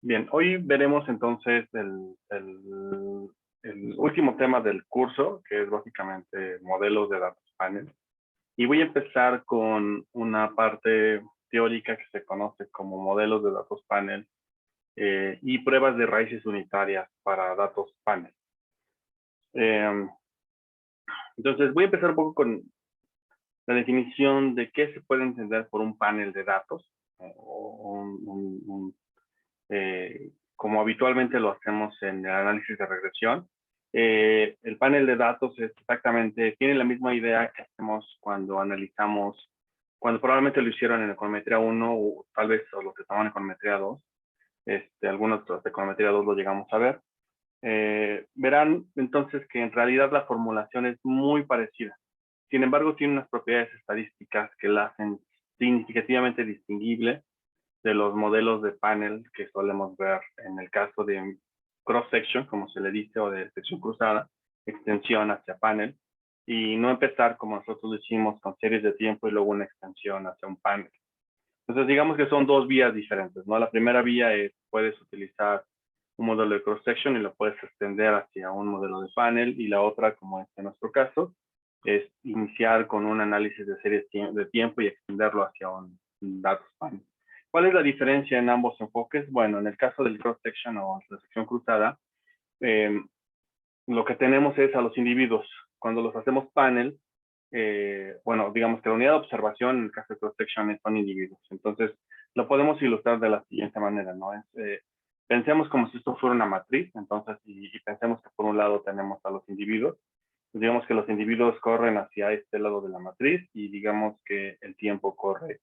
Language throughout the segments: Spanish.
Bien, hoy veremos entonces el último tema del curso, que es básicamente modelos de datos panel. Y voy a empezar con una parte teórica que se conoce como modelos de datos panel y pruebas de raíces unitarias para datos panel. Entonces voy a empezar un poco con la definición de qué se puede entender por un panel de datos, como habitualmente lo hacemos en el análisis de regresión. El panel de datos es exactamente, tiene la misma idea que hacemos cuando analizamos, cuando probablemente lo hicieron en econometría 1 o tal vez los que estaban en econometría 2, algunos de econometría 2 lo llegamos a ver. Verán entonces que en realidad la formulación es muy parecida. Sin embargo, tiene unas propiedades estadísticas que la hacen significativamente distinguible de los modelos de panel que solemos ver en el caso de cross-section, como se le dice, o de sección cruzada, extensión hacia panel, y no empezar como nosotros lo hicimos con series de tiempo y luego una extensión hacia un panel. Entonces, digamos que son dos vías diferentes, ¿no? La primera vía es, puedes utilizar un modelo de cross-section y lo puedes extender hacia un modelo de panel, y la otra, como es en nuestro caso, es iniciar con un análisis de series de tiempo y extenderlo hacia un datos panel. ¿Cuál es la diferencia en ambos enfoques? Bueno, en el caso del cross-section o la sección cruzada, lo que tenemos es a los individuos. Cuando los hacemos panel, bueno, digamos que la unidad de observación en el caso de cross-section son individuos. Entonces, lo podemos ilustrar de la siguiente manera, ¿no? Pensemos como si esto fuera una matriz, entonces, y pensemos que por un lado tenemos a los individuos. Digamos que los individuos corren hacia este lado de la matriz y digamos que el tiempo corre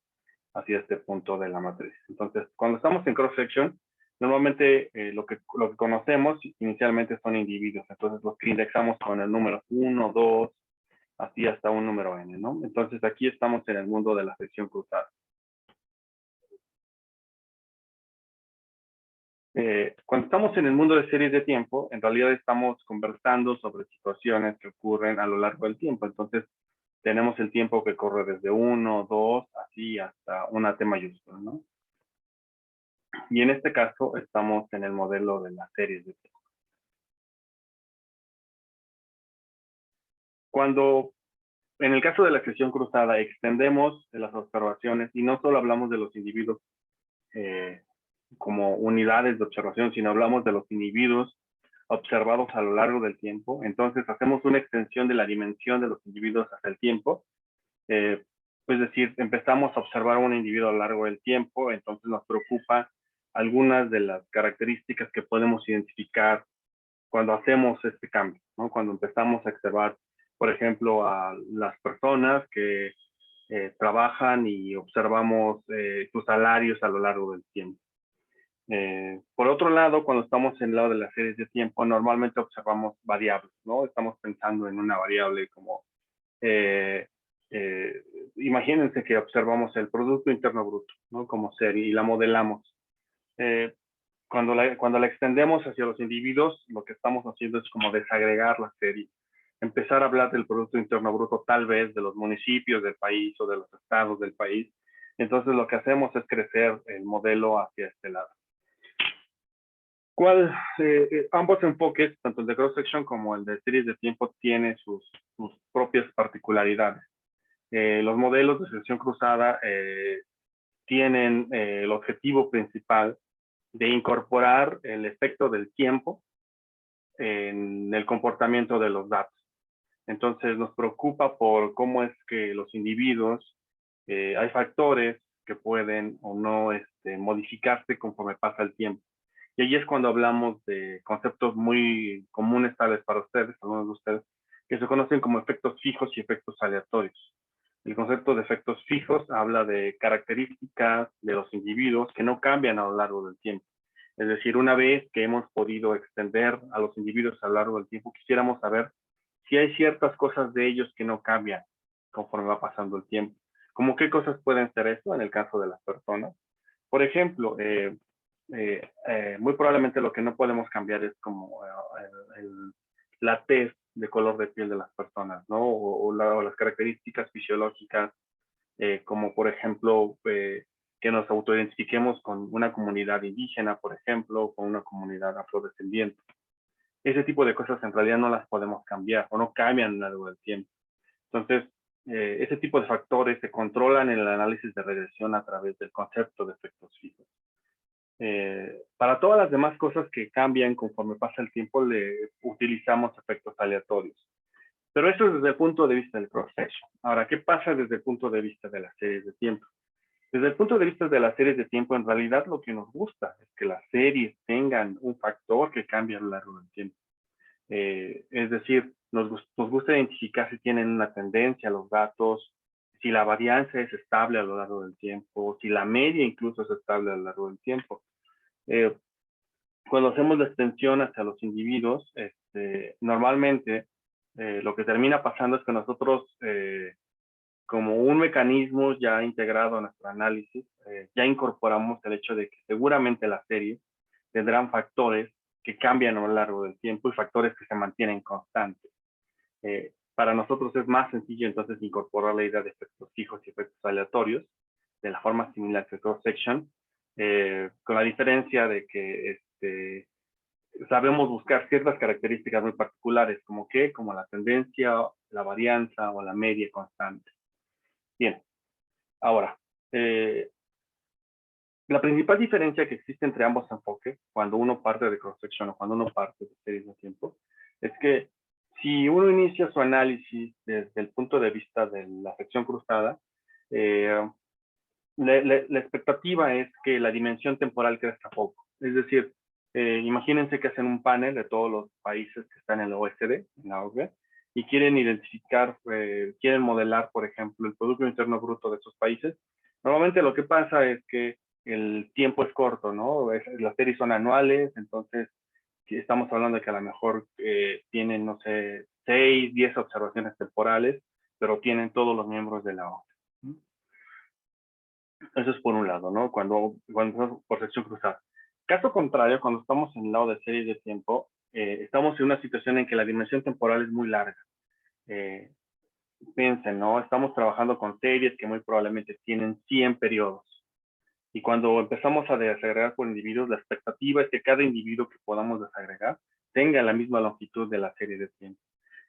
hacia este punto de la matriz. Entonces, cuando estamos en cross-section, normalmente lo que conocemos inicialmente son individuos. Entonces, los que indexamos con el número 1, 2, así hasta un número n, ¿no? Entonces, aquí estamos en el mundo de la sección cruzada. Cuando estamos en el mundo de series de tiempo, en realidad estamos conversando sobre situaciones que ocurren a lo largo del tiempo. Entonces, tenemos el tiempo que corre desde 1, 2, así hasta una T mayúscula, ¿no? Y en este caso estamos en el modelo de las series de tiempo. Cuando, en el caso de la sección cruzada, extendemos las observaciones y no solo hablamos de los individuos como unidades de observación, sino hablamos de los individuos observados a lo largo del tiempo. Entonces hacemos una extensión de la dimensión de los individuos hacia el tiempo. Es decir, empezamos a observar a un individuo a lo largo del tiempo, entonces nos preocupa algunas de las características que podemos identificar cuando hacemos este cambio, ¿no? Cuando empezamos a observar, por ejemplo, a las personas que trabajan y observamos sus salarios a lo largo del tiempo. Por otro lado, cuando estamos en el lado de las series de tiempo, normalmente observamos variables, ¿no? Estamos pensando en una variable como, imagínense que observamos el Producto Interno Bruto, ¿no? Como serie y la modelamos. Cuando la extendemos hacia los individuos, lo que estamos haciendo es como desagregar la serie. Empezar a hablar del Producto Interno Bruto, tal vez de los municipios del país o de los estados del país. Entonces, lo que hacemos es crecer el modelo hacia este lado. Ambos enfoques, tanto el de cross-section como el de series de tiempo, tienen sus propias particularidades. Los modelos de sección cruzada tienen el objetivo principal de incorporar el efecto del tiempo en el comportamiento de los datos. Entonces nos preocupa por cómo es que los individuos, hay factores que pueden o no modificarse conforme pasa el tiempo. Y ahí es cuando hablamos de conceptos muy comunes tal vez para ustedes, algunos de ustedes, que se conocen como efectos fijos y efectos aleatorios. El concepto de efectos fijos habla de características de los individuos que no cambian a lo largo del tiempo. Es decir, una vez que hemos podido extender a los individuos a lo largo del tiempo, quisiéramos saber si hay ciertas cosas de ellos que no cambian conforme va pasando el tiempo. ¿Cómo qué cosas pueden ser esto en el caso de las personas? Por ejemplo, muy probablemente lo que no podemos cambiar es como la tez de color de piel de las personas, ¿no? O las características fisiológicas, como por ejemplo, que nos autoidentifiquemos con una comunidad indígena, por ejemplo, o con una comunidad afrodescendiente. Ese tipo de cosas en realidad no las podemos cambiar o no cambian a lo largo del tiempo. Entonces, ese tipo de factores se controlan en el análisis de regresión a través del concepto de efectos fijos. Para todas las demás cosas que cambian conforme pasa el tiempo, le utilizamos efectos aleatorios. Pero eso es desde el punto de vista del cross-section. Ahora, ¿qué pasa desde el punto de vista de las series de tiempo? Desde el punto de vista de las series de tiempo, en realidad lo que nos gusta es que las series tengan un factor que cambie a lo largo del tiempo. Es decir, nos gusta identificar si tienen una tendencia los datos, si la varianza es estable a lo largo del tiempo, si la media incluso es estable a lo largo del tiempo. Cuando hacemos la extensión hacia los individuos, normalmente lo que termina pasando es que nosotros, como un mecanismo ya integrado a nuestro análisis, ya incorporamos el hecho de que seguramente las series tendrán factores que cambian a lo largo del tiempo y factores que se mantienen constantes. Para nosotros es más sencillo entonces incorporar la idea de efectos fijos y efectos aleatorios de la forma similar que cross-section, con la diferencia de que sabemos buscar ciertas características muy particulares, como la tendencia, la varianza o la media constante. Bien, ahora, la principal diferencia que existe entre ambos enfoques, cuando uno parte de cross-section o cuando uno parte de series de tiempo, es que si uno inicia su análisis desde el punto de vista de la sección cruzada, la expectativa es que la dimensión temporal crezca poco. Es decir, imagínense que hacen un panel de todos los países que están en la OECD, en la OCDE, y quieren identificar, quieren modelar, por ejemplo, el Producto Interno Bruto de esos países. Normalmente lo que pasa es que el tiempo es corto, ¿no? Las series son anuales, entonces si estamos hablando de que a lo mejor tienen, no sé, 6, 10 observaciones temporales, pero tienen todos los miembros de la OCDE. Eso es por un lado, ¿no? Cuando estamos por sección cruzada. Caso contrario, cuando estamos en el lado de series de tiempo, estamos en una situación en que la dimensión temporal es muy larga. Piensen, ¿no? Estamos trabajando con series que muy probablemente tienen 100 periodos. Y cuando empezamos a desagregar por individuos, la expectativa es que cada individuo que podamos desagregar tenga la misma longitud de la serie de tiempo.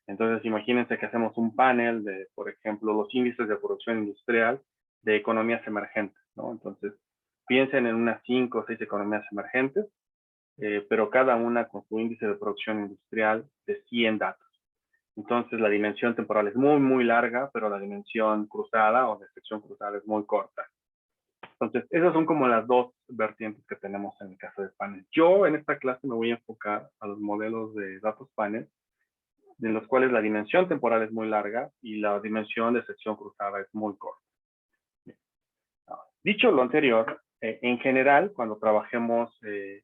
Entonces, imagínense que hacemos un panel de, por ejemplo, los índices de producción industrial de economías emergentes, ¿no? Entonces, piensen en unas 5 o 6 economías emergentes, pero cada una con su índice de producción industrial de 100 datos. Entonces, la dimensión temporal es muy, muy larga, pero la dimensión cruzada o de sección cruzada es muy corta. Entonces, esas son como las dos vertientes que tenemos en el caso de panel. Yo en esta clase me voy a enfocar a los modelos de datos panel, de los cuales la dimensión temporal es muy larga y la dimensión de sección cruzada es muy corta. Dicho lo anterior, en general, cuando trabajemos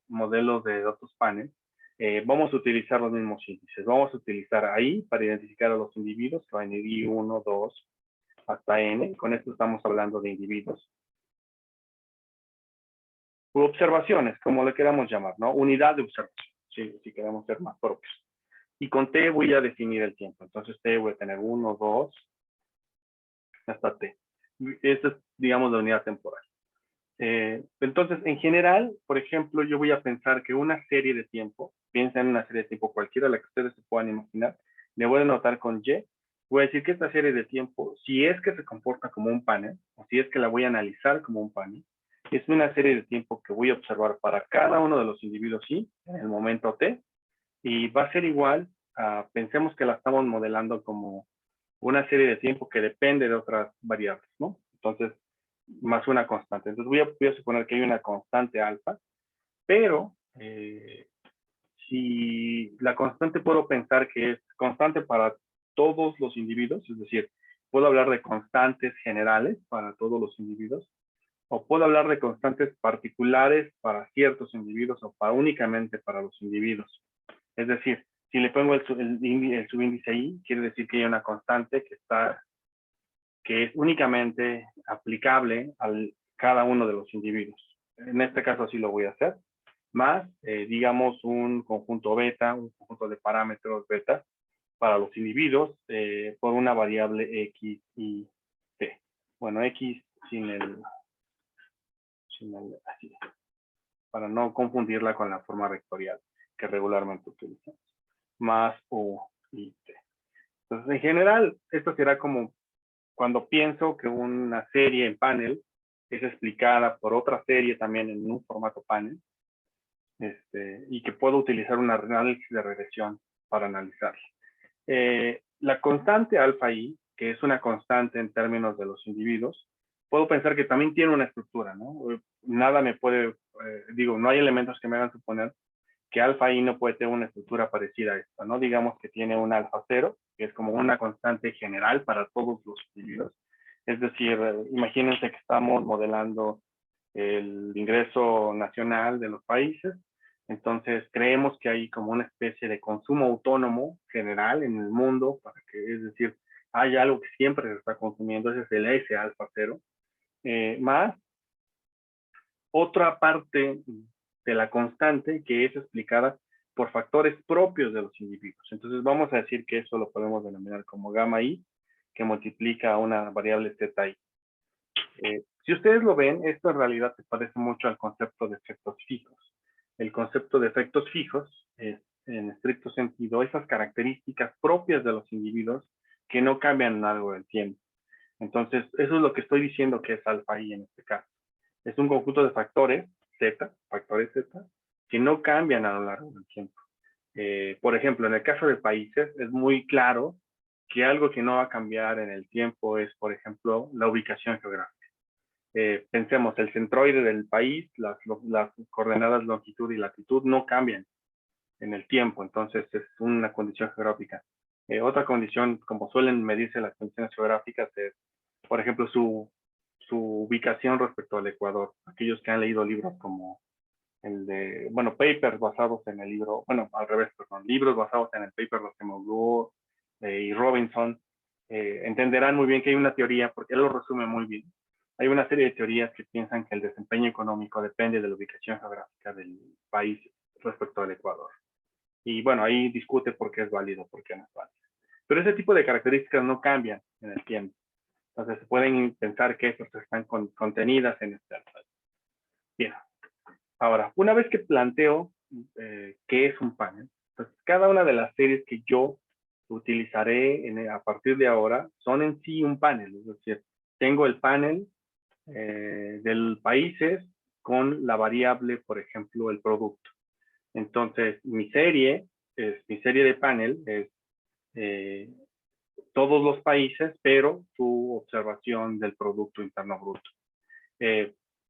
modelos de datos panel, vamos a utilizar los mismos índices. Vamos a utilizar ahí para identificar a los individuos, que van a ir 1, 2, hasta n. Con esto estamos hablando de individuos. U observaciones, como le queramos llamar, ¿no? Unidad de observación, si queremos ser más propios. Y con t voy a definir el tiempo. Entonces t voy a tener 1, 2, hasta t. Esta es, digamos, la unidad temporal. Entonces, en general, por ejemplo, yo voy a pensar que una serie de tiempo, piensa en una serie de tiempo cualquiera, la que ustedes se puedan imaginar, le voy a anotar con Y, voy a decir que esta serie de tiempo, si es que se comporta como un panel, o si es que la voy a analizar como un panel, es una serie de tiempo que voy a observar para cada uno de los individuos Y, en el momento T, y va a ser igual a, pensemos que la estamos modelando como una serie de tiempo que depende de otras variables, ¿no? Entonces, más una constante. Entonces voy a suponer que hay una constante alfa, pero si la constante puedo pensar que es constante para todos los individuos, es decir, puedo hablar de constantes generales para todos los individuos, o puedo hablar de constantes particulares para ciertos individuos o únicamente para los individuos. Es decir, si le pongo el subíndice I, quiere decir que hay una constante que es únicamente aplicable a cada uno de los individuos. En este caso así lo voy a hacer, más, digamos, un conjunto beta, un conjunto de parámetros beta para los individuos por una variable X y T. Bueno, X sin el así, para no confundirla con la forma vectorial que regularmente utilizamos, más U y T. Entonces, en general, esto será como cuando pienso que una serie en panel es explicada por otra serie también en un formato panel, y que puedo utilizar un análisis de regresión para analizarla. La constante alfa i, que es una constante en términos de los individuos, puedo pensar que también tiene una estructura, ¿no? Nada me puede, no hay elementos que me hagan suponer que alfa i no puede tener una estructura parecida a esta, ¿no? Digamos que tiene un alfa 0, que es como una constante general para todos los individuos. Es decir, imagínense que estamos modelando el ingreso nacional de los países. Entonces, creemos que hay como una especie de consumo autónomo general en el mundo, para que, es decir, hay algo que siempre se está consumiendo, ese es el S alfa 0, más otra parte de la constante que es explicada por factores propios de los individuos. Entonces, vamos a decir que eso lo podemos denominar como gamma i, que multiplica a una variable zeta i. Si ustedes lo ven, esto en realidad se parece mucho al concepto de efectos fijos. El concepto de efectos fijos es, en estricto sentido, esas características propias de los individuos que no cambian a lo largo del tiempo. Entonces, eso es lo que estoy diciendo que es alfa i en este caso. Es un conjunto de factores z, que no cambian a lo largo del tiempo. Por ejemplo, en el caso de países, es muy claro que algo que no va a cambiar en el tiempo es, por ejemplo, la ubicación geográfica. Pensemos, el centroide del país, las coordenadas longitud y latitud no cambian en el tiempo, entonces es una condición geográfica. Otra condición, como suelen medirse las condiciones geográficas, es, por ejemplo, su ubicación respecto al Ecuador. Aquellos que han leído libros como el de, bueno, papers basados en el libro, bueno, al revés, perdón, libros basados en el paper de Semoglu y Robinson, entenderán muy bien que hay una teoría, porque él lo resume muy bien. Hay una serie de teorías que piensan que el desempeño económico depende de la ubicación geográfica del país respecto al Ecuador. Y bueno, ahí discute por qué es válido, por qué no es válido. Pero ese tipo de características no cambian en el tiempo. Entonces, se pueden pensar que esas están contenidas en este alfa. Bien. Ahora, una vez que planteo qué es un panel, entonces cada una de las series que yo utilizaré a partir de ahora son en sí un panel. Es decir, tengo el panel del países con la variable, por ejemplo, el producto. Entonces, mi serie de panel es todos los países, pero su observación del Producto Interno Bruto.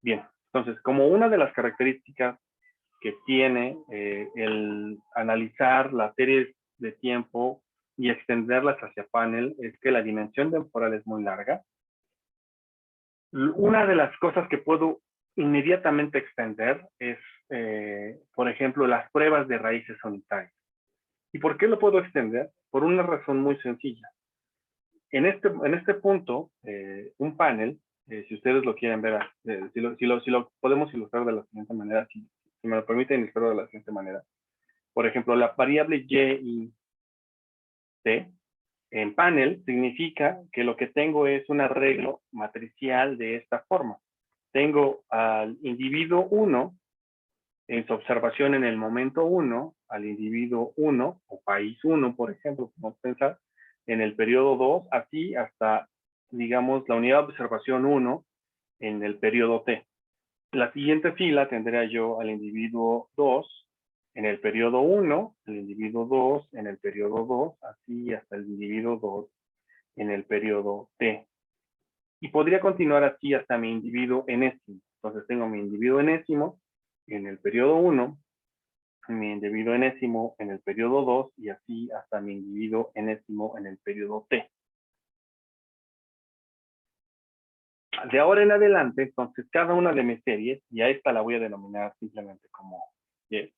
Bien, entonces, como una de las características que tiene el analizar las series de tiempo y extenderlas hacia panel es que la dimensión temporal es muy larga. Una de las cosas que puedo inmediatamente extender es, por ejemplo, las pruebas de raíces unitarias. ¿Y por qué lo puedo extender? Por una razón muy sencilla. En este punto, un panel, si ustedes lo quieren ver, si lo podemos ilustrar de la siguiente manera, si me lo permiten ilustrar de la siguiente manera. Por ejemplo, la variable y y t en panel significa que lo que tengo es un arreglo matricial de esta forma. Tengo al individuo 1 en su observación en el momento 1, al individuo 1 o país 1, por ejemplo, podemos pensar, en el periodo 2, así hasta, digamos, la unidad de observación 1 en el periodo t. La siguiente fila tendría yo al individuo 2 en el periodo 1, el individuo 2 en el periodo 2, así hasta el individuo 2 en el periodo t. Y podría continuar así hasta mi individuo enésimo. Entonces tengo mi individuo enésimo en el periodo 1, mi individuo enésimo en el periodo 2 y así hasta mi individuo enésimo en el periodo t. De ahora en adelante, entonces, cada una de mis series, y a esta la voy a denominar simplemente como Y.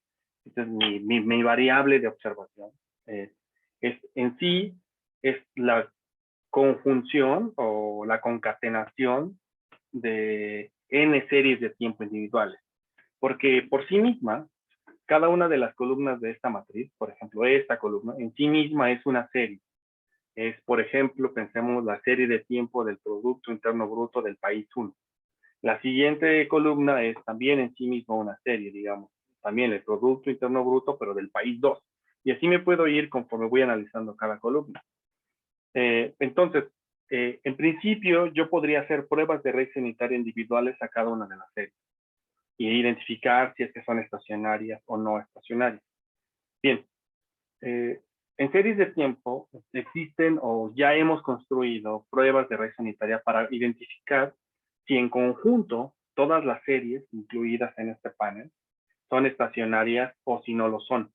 Esta es mi variable de observación. En sí, es la conjunción o la concatenación de n series de tiempo individuales. Porque por sí misma, cada una de las columnas de esta matriz, por ejemplo, esta columna, en sí misma es una serie. Es, por ejemplo, pensemos la serie de tiempo del Producto Interno Bruto del país 1. La siguiente columna es también en sí mismo una serie, digamos, también el Producto Interno Bruto, pero del país 2. Y así me puedo ir conforme voy analizando cada columna. Entonces, en principio, yo podría hacer pruebas de red sanitaria individuales a cada una de las series y identificar si es que son estacionarias o no estacionarias. Bien, en series de tiempo existen o ya hemos construido pruebas de red sanitaria para identificar si en conjunto todas las series incluidas en este panel son estacionarias o si no lo son.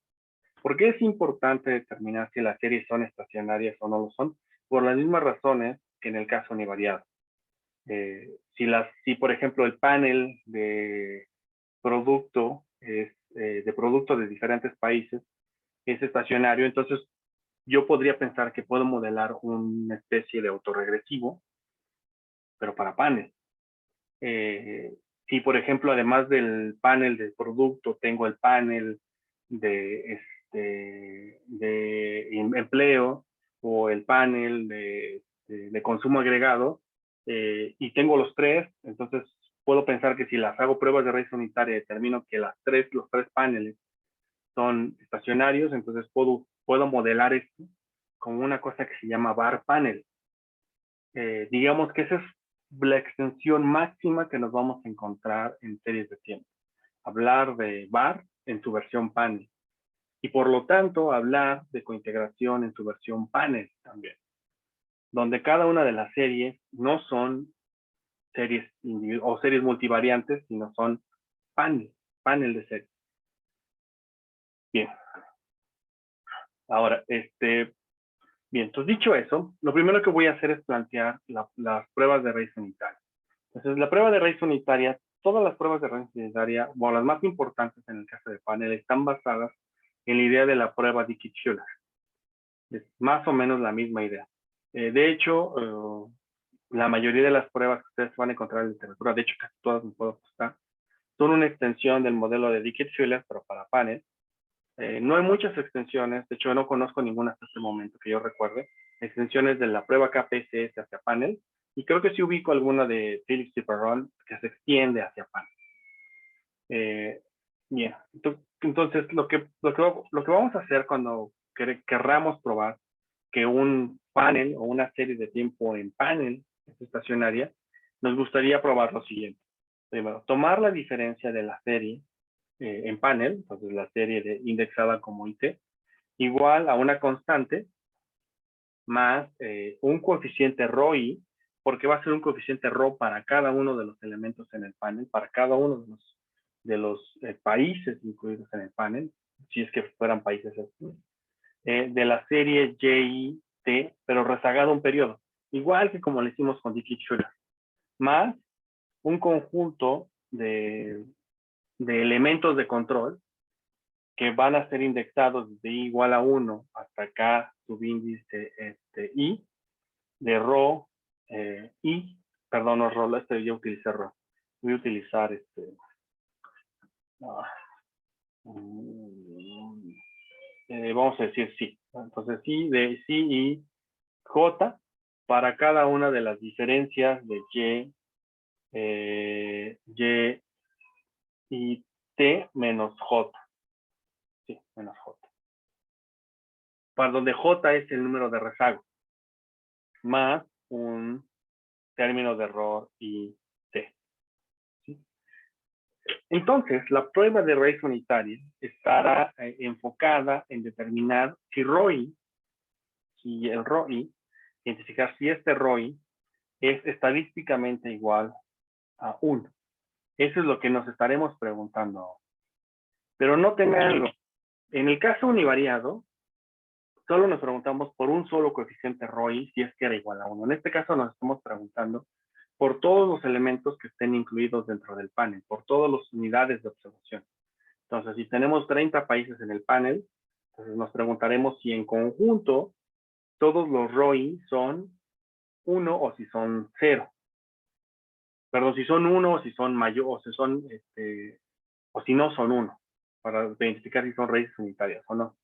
¿Por qué es importante determinar si las series son estacionarias o no lo son? Por las mismas razones que en el caso univariado. Si por ejemplo el panel de producto es de productos de diferentes países es estacionario, entonces yo podría pensar que puedo modelar una especie de autorregresivo, pero para panel. Si, por ejemplo, además del panel de producto, tengo el panel de empleo o el panel de consumo agregado, y tengo los tres, entonces puedo pensar que si las hago pruebas de red unitaria y determino que los tres paneles son estacionarios, entonces puedo modelar esto como una cosa que se llama bar panel. Digamos que esa es la extensión máxima que nos vamos a encontrar en series de tiempo. Hablar de bar en su versión panel. Y por lo tanto, hablar de cointegración en su versión panel también. Donde cada una de las series no son series o series multivariantes, sino son panel de series. Bien. Ahora, bien, entonces dicho eso, lo primero que voy a hacer es plantear las pruebas de raíz unitaria. Entonces, la prueba de raíz unitaria, todas las pruebas de raíz unitaria, bueno, las más importantes en el caso de panel, están basadas en la idea de la prueba Dicke-Schuller. Es más o menos la misma idea. De hecho, la mayoría de las pruebas que ustedes van a encontrar en literatura, de hecho casi todas me puedo apostar, son una extensión del modelo de Dicke-Schuller, pero para panel. No hay muchas extensiones, de hecho no conozco ninguna hasta este momento que yo recuerde, extensiones de la prueba KPSS hacia panel, y creo que sí ubico alguna de Phillips y Perron que se extiende hacia panel. Bien, entonces lo que vamos a hacer cuando querramos probar que un panel o una serie de tiempo en panel es estacionaria, nos gustaría probar lo siguiente. Primero, tomar la diferencia de la serie en panel, entonces la serie indexada como IT, igual a una constante más un coeficiente ROI, porque va a ser un coeficiente RO para cada uno de los elementos en el panel, para cada uno de los países incluidos en el panel, si es que fueran países así, de la serie YT, pero rezagado un periodo, igual que como lo hicimos con Dicke-Schuller, más un conjunto de elementos de control que van a ser indexados de I igual a 1 hasta K subíndice I, de RO, I, perdón, no RO, yo utilicé RO. Voy a utilizar vamos a decir sí. Entonces sí, de sí y J para cada una de las diferencias de Y y T menos J. Sí, menos J. Para donde J es el número de rezago, más un término de error y T. ¿Sí? Entonces, la prueba de raíz unitaria estará enfocada en determinar si el ROI, identificar si este ROI es estadísticamente igual a 1. Eso es lo que nos estaremos preguntando. Pero no tengan algo. En el caso univariado, solo nos preguntamos por un solo coeficiente ROI si es que era igual a 1. En este caso nos estamos preguntando por todos los elementos que estén incluidos dentro del panel, por todas las unidades de observación. Entonces, si tenemos 30 países en el panel, entonces nos preguntaremos si en conjunto todos los ROI son 1 o si son 0. Perdón, si son 1 o si son mayor, o si son, o si no son 1, para identificar si son raíces unitarias o no.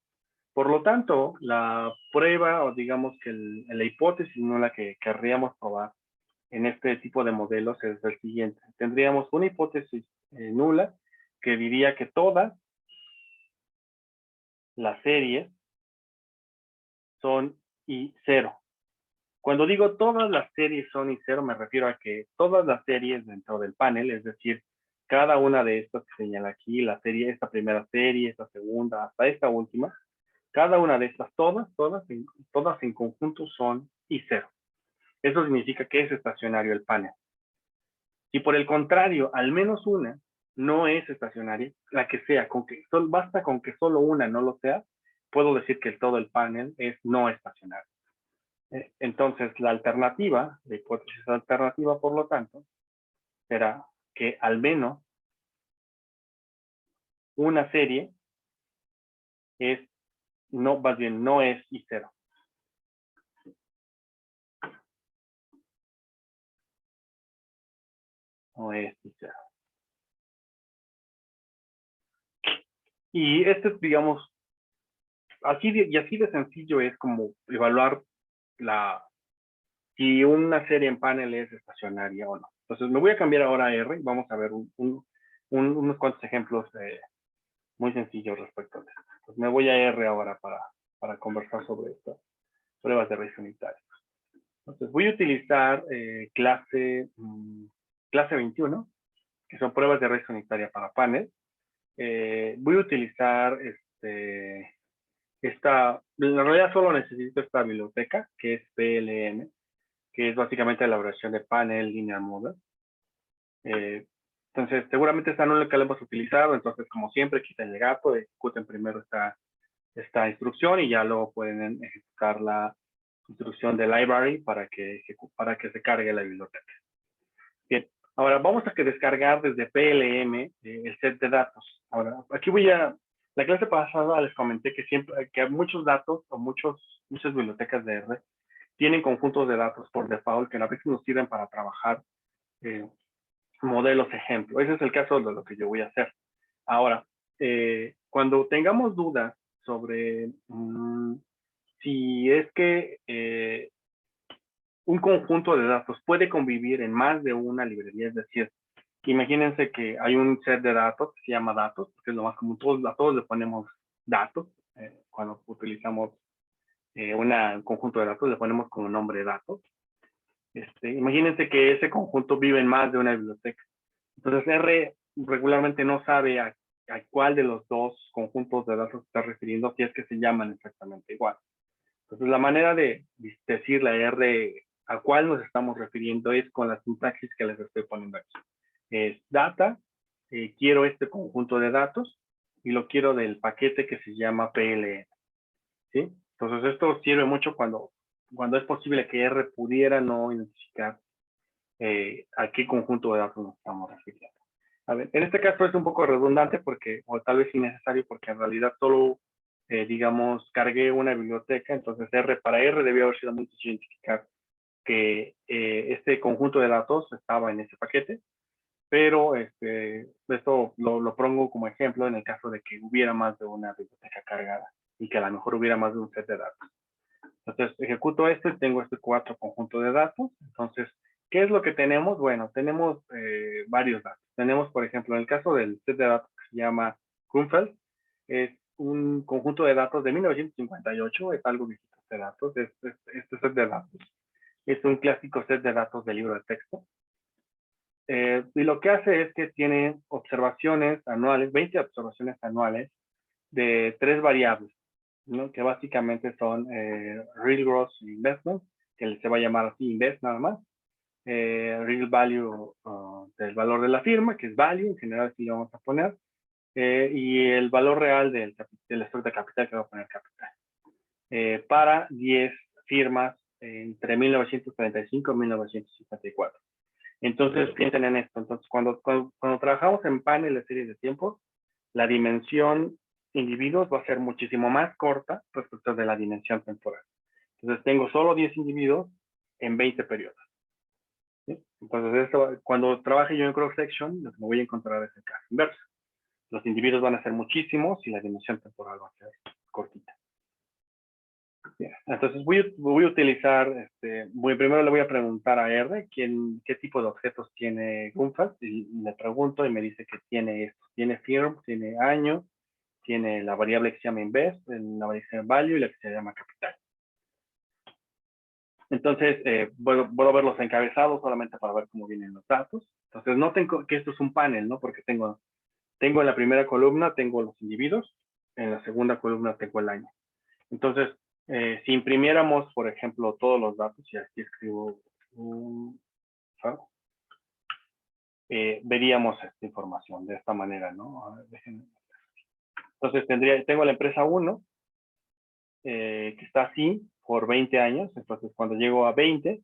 Por lo tanto, la prueba, o digamos que la hipótesis no la que querríamos probar, en este tipo de modelos es el siguiente. Tendríamos una hipótesis nula que diría que todas las series son I0. Cuando digo todas las series son I0, me refiero a que todas las series dentro del panel, es decir, cada una de estas que señala aquí, la serie, esta primera serie, esta segunda, hasta esta última, cada una de estas, todas en conjunto son I0. Eso significa que es estacionario el panel. Si por el contrario, al menos una no es estacionaria, la que sea, basta con que solo una no lo sea, puedo decir que todo el panel es no estacionario. Entonces, la alternativa, la hipótesis alternativa, por lo tanto, será que al menos una serie es, no, más bien, no es I0. No es I0. Y este es, digamos, así de sencillo es como evaluar si una serie en panel es estacionaria o no. Entonces, me voy a cambiar ahora a R y vamos a ver unos cuantos ejemplos muy sencillos respecto a esto. Entonces, me voy a R ahora para conversar sobre estas pruebas de raíz unitaria. Entonces, voy a utilizar clase 21, que son pruebas de raíz unitaria para panel. Voy a utilizar en realidad solo necesito esta biblioteca, que es PLM, que es básicamente la elaboración de panel linear model. Entonces, seguramente esta no es la que hemos utilizado, entonces, como siempre, quiten el gato, ejecuten primero esta instrucción y ya luego pueden ejecutar la instrucción de library para que se cargue la biblioteca. Bien, ahora vamos a descargar desde PLM el set de datos. Ahora, aquí la clase pasada les comenté que muchos datos o muchas bibliotecas de R tienen conjuntos de datos por default que a veces nos sirven para trabajar modelos ejemplo. Ese es el caso de lo que yo voy a hacer. Ahora, cuando tengamos dudas sobre si es que un conjunto de datos puede convivir en más de una librería, es decir, imagínense que hay un set de datos que se llama datos, que es lo más común, a todos le ponemos datos, cuando utilizamos un conjunto de datos, le ponemos como nombre datos. Imagínense que ese conjunto vive en más de una biblioteca. Entonces R regularmente no sabe a cuál de los dos conjuntos de datos se está refiriendo, si es que se llaman exactamente igual. Entonces la manera de decir la R a cuál nos estamos refiriendo es con la sintaxis que les estoy poniendo aquí. Es data, quiero este conjunto de datos y lo quiero del paquete que se llama PLN. ¿Sí? Entonces esto sirve mucho cuando es posible que R pudiera no identificar a qué conjunto de datos nos estamos refiriendo. A ver, en este caso es un poco redundante o tal vez innecesario porque en realidad solo, digamos, cargué una biblioteca, entonces para R debió haber sido muy sencillo identificar que este conjunto de datos estaba en ese paquete, pero esto lo pongo como ejemplo en el caso de que hubiera más de una biblioteca cargada y que a lo mejor hubiera más de un set de datos. Entonces, ejecuto esto y tengo este 4 conjunto de datos. Entonces, ¿qué es lo que tenemos? Bueno, tenemos varios datos. Tenemos, por ejemplo, en el caso del set de datos que se llama Grunfeld, es un conjunto de datos de 1958, es algo viejito de datos, este set de datos. Es un clásico set de datos de libro de texto. Y lo que hace es que tiene observaciones anuales, 20 observaciones anuales de 3 variables, ¿no? Que básicamente son Real Gross Investment, que se va a llamar así Invest nada más, Real Value del valor de la firma, que es Value, en general así lo vamos a poner, y el valor real del stock de capital, que va a poner capital, para 10 firmas entre 1935 y 1954. Entonces, piensen en esto. Entonces, cuando trabajamos en panel de series de tiempos, la dimensión individuos va a ser muchísimo más corta respecto de la dimensión temporal. Entonces, tengo solo 10 individuos en 20 periodos. ¿Sí? Entonces, cuando trabaje yo en cross-section, lo que me voy a encontrar es el caso inverso. Los individuos van a ser muchísimos y la dimensión temporal va a ser cortita. Bien. Entonces voy a utilizar, primero le voy a preguntar a R qué tipo de objetos tiene Gunfast, y le pregunto y me dice que tiene esto, tiene firm, tiene año, tiene la variable que se llama invest, la variable que se llama value y la que se llama capital. Entonces, voy a ver los encabezados solamente para ver cómo vienen los datos. Entonces, noten que esto es un panel, ¿no? Porque tengo en la primera columna, tengo los individuos, en la segunda columna tengo el año. Entonces, si imprimiéramos, por ejemplo, todos los datos, y aquí escribo veríamos esta información de esta manera, ¿no? A ver, déjenme. Entonces, tengo la empresa 1, que está así por 20 años. Entonces, cuando llego a 20,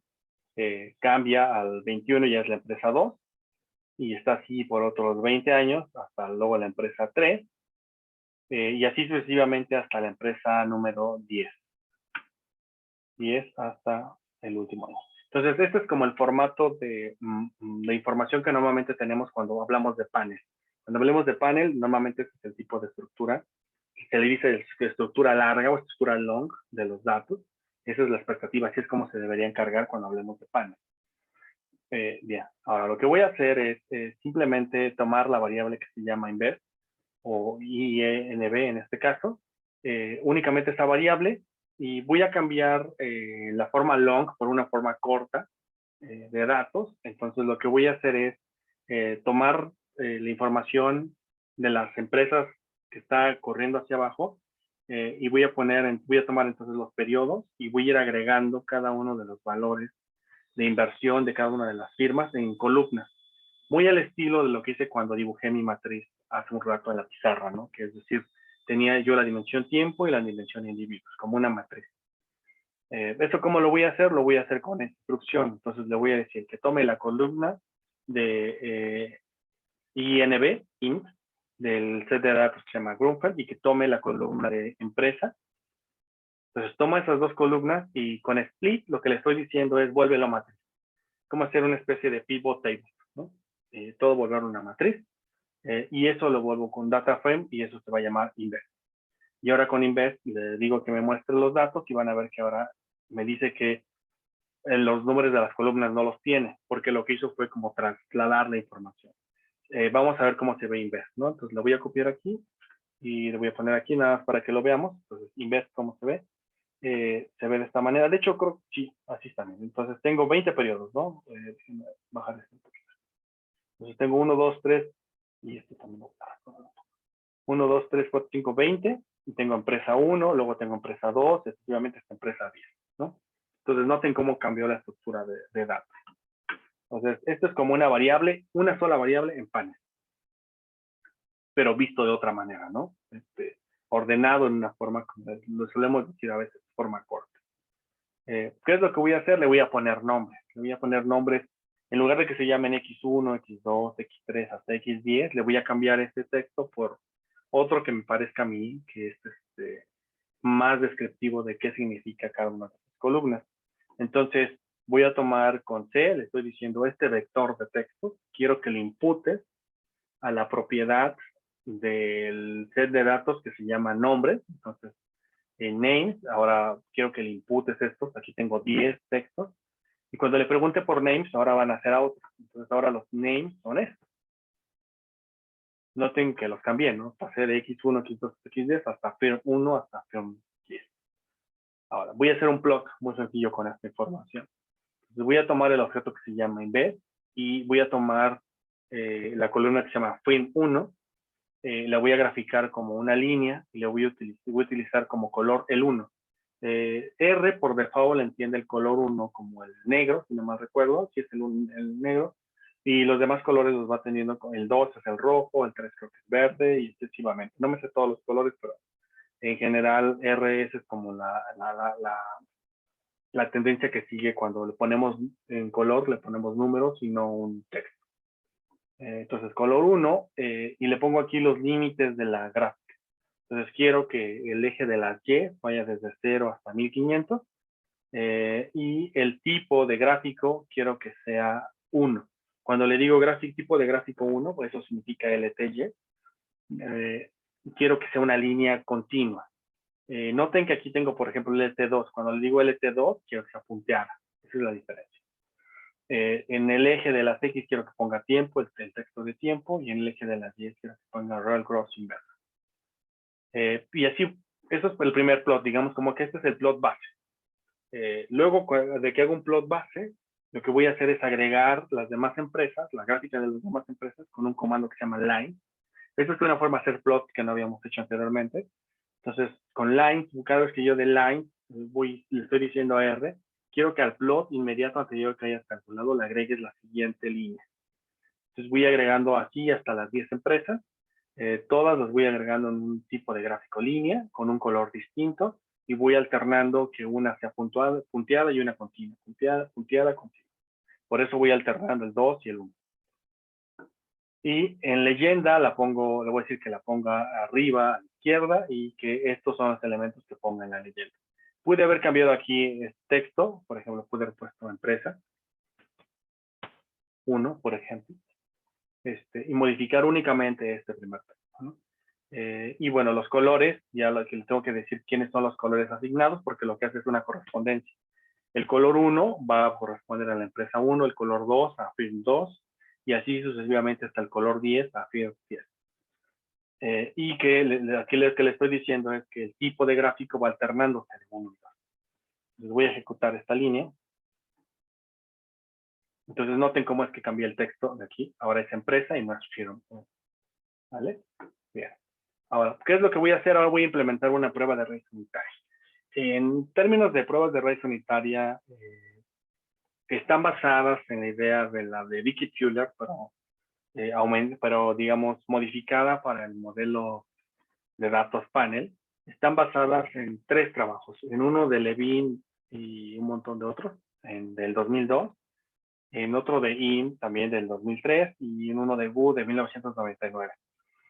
cambia al 21, ya es la empresa 2, y está así por otros 20 años, hasta luego la empresa 3, y así sucesivamente hasta la empresa número 10 hasta el último año. Entonces, este es como el formato de información que normalmente tenemos cuando hablamos de panel. Cuando hablamos de panel, normalmente este es el tipo de estructura. Se le dice estructura larga o estructura long de los datos. Esa es la expectativa, así es como se debería encargar cuando hablemos de panel. Bien, ahora lo que voy a hacer es simplemente tomar la variable que se llama invest, o IENB en este caso, únicamente esta variable, y voy a cambiar la forma long por una forma corta de datos. Entonces lo que voy a hacer es tomar la información de las empresas que está corriendo hacia abajo, y voy a tomar entonces los periodos y voy a ir agregando cada uno de los valores de inversión de cada una de las firmas en columnas, muy al estilo de lo que hice cuando dibujé mi matriz hace un rato en la pizarra, ¿no? Que es decir, tenía yo la dimensión tiempo y la dimensión individuos, como una matriz. ¿Eso cómo lo voy a hacer? Lo voy a hacer con instrucción. Entonces le voy a decir que tome la columna de INB, INB, del set de datos que se llama Grunfeld, y que tome la columna de empresa. Entonces toma esas dos columnas y con split lo que le estoy diciendo es vuelve a matriz. Como hacer una especie de pivot table, ¿no? Todo volver una matriz. Y eso lo vuelvo con data frame y eso se va a llamar invest. Y ahora con invest le digo que me muestre los datos y van a ver que ahora me dice que los números de las columnas no los tiene, porque lo que hizo fue como trasladar la información. Vamos a ver cómo se ve invest, ¿no? Entonces lo voy a copiar aquí y lo voy a poner aquí nada más para que lo veamos. Entonces invest, ¿cómo se ve? Se ve de esta manera. De hecho, creo que sí, así está. Entonces tengo 20 periodos, ¿no? Déjenme bajar esto un poquito. Entonces tengo 1, 2, 3, y esto también está. 1, 2, 3, 4, 5, 20, y tengo empresa 1, luego tengo empresa 2, efectivamente esta empresa 10, ¿no? Entonces noten cómo cambió la estructura de datos. Entonces, esto es como una variable, una sola variable en panel, pero visto de otra manera, ¿no? Ordenado en una forma, como lo solemos decir a veces, forma corta. ¿Qué es lo que voy a hacer? Le voy a poner nombres. Le voy a poner nombres, en lugar de que se llamen X1, X2, X3, hasta X10, le voy a cambiar este texto por otro que me parezca a mí que es más descriptivo de qué significa cada una de las columnas. Entonces, voy a tomar con C, le estoy diciendo este vector de texto, quiero que le imputes a la propiedad del set de datos que se llama nombres. Entonces, en names, ahora quiero que le imputes estos, aquí tengo 10 textos, y cuando le pregunte por names, ahora van a ser otros. Entonces, ahora los names son estos. Noten que los cambié, ¿no? Pasé de X1, X2, X10 hasta firm 1, hasta firm 10. Ahora, voy a hacer un plot muy sencillo con esta información. Entonces, voy a tomar el objeto que se llama embed y voy a tomar la columna que se llama firm 1, la voy a graficar como una línea y la voy a utilizar como color el 1. R por default entiende el color 1 como el negro, si no mal recuerdo, si es el negro, y los demás colores los va teniendo, con el 2 es el rojo, el 3 creo que es verde, y excesivamente. No me sé todos los colores, pero en general RS es como la tendencia que sigue cuando le ponemos en color, le ponemos números y no un texto. Entonces color 1, y le pongo aquí los límites de la gráfica. Entonces quiero que el eje de las Y vaya desde 0 hasta 1500, y el tipo de gráfico quiero que sea 1. Cuando le digo tipo de gráfico 1, pues eso significa LTY. Quiero que sea una línea continua. Noten que aquí tengo, por ejemplo, el LT2. Cuando le digo LT2, quiero que sea punteada. Esa es la diferencia. En el eje de las X quiero que ponga tiempo, el texto de tiempo, y en el eje de las Y quiero que ponga real gross inversa. Y así, eso es el primer plot, digamos como que este es el plot base. Luego de que hago un plot base, lo que voy a hacer es agregar las demás empresas, la gráfica de las demás empresas, con un comando que se llama line. Esta es una forma de hacer plot que no habíamos hecho anteriormente. Entonces, con line, cada vez que yo de line le estoy diciendo a R, quiero que al plot inmediato anterior que hayas calculado le agregues la siguiente línea. Entonces voy agregando aquí hasta las 10 empresas. Todas las voy agregando en un tipo de gráfico línea con un color distinto y voy alternando que una sea punteada y una continua. Punteada, punteada, continua. Por eso voy alternando el 2 y el 1. Y en leyenda le voy a decir que la ponga arriba a la izquierda y que estos son los elementos que ponga en la leyenda. Pude haber cambiado aquí el texto, por ejemplo, pude haber puesto empresa 1, por ejemplo, y modificar únicamente este primer texto, ¿no? Y bueno, los colores, ya lo que les tengo que decir quiénes son los colores asignados, porque lo que hace es una correspondencia. El color 1 va a corresponder a la empresa 1, el color 2 a firm 2, y así sucesivamente hasta el color 10 a firm 10. Y que aquí lo que le estoy diciendo es que el tipo de gráfico va alternándose de 1 y 2. Entonces voy a ejecutar esta línea. Entonces noten cómo es que cambié el texto de aquí. Ahora es empresa y no es firm. ¿Vale? Bien. Ahora, ¿qué es lo que voy a hacer? Ahora voy a implementar una prueba de raíz unitaria. En términos de pruebas de raíz unitaria, están basadas en la idea de la de Dickey-Fuller, pero digamos modificada para el modelo de datos panel. Están basadas en 3 trabajos, en uno de Levin y un montón de otros, del 2002, en otro de In también del 2003 y en uno de Wu de 1999.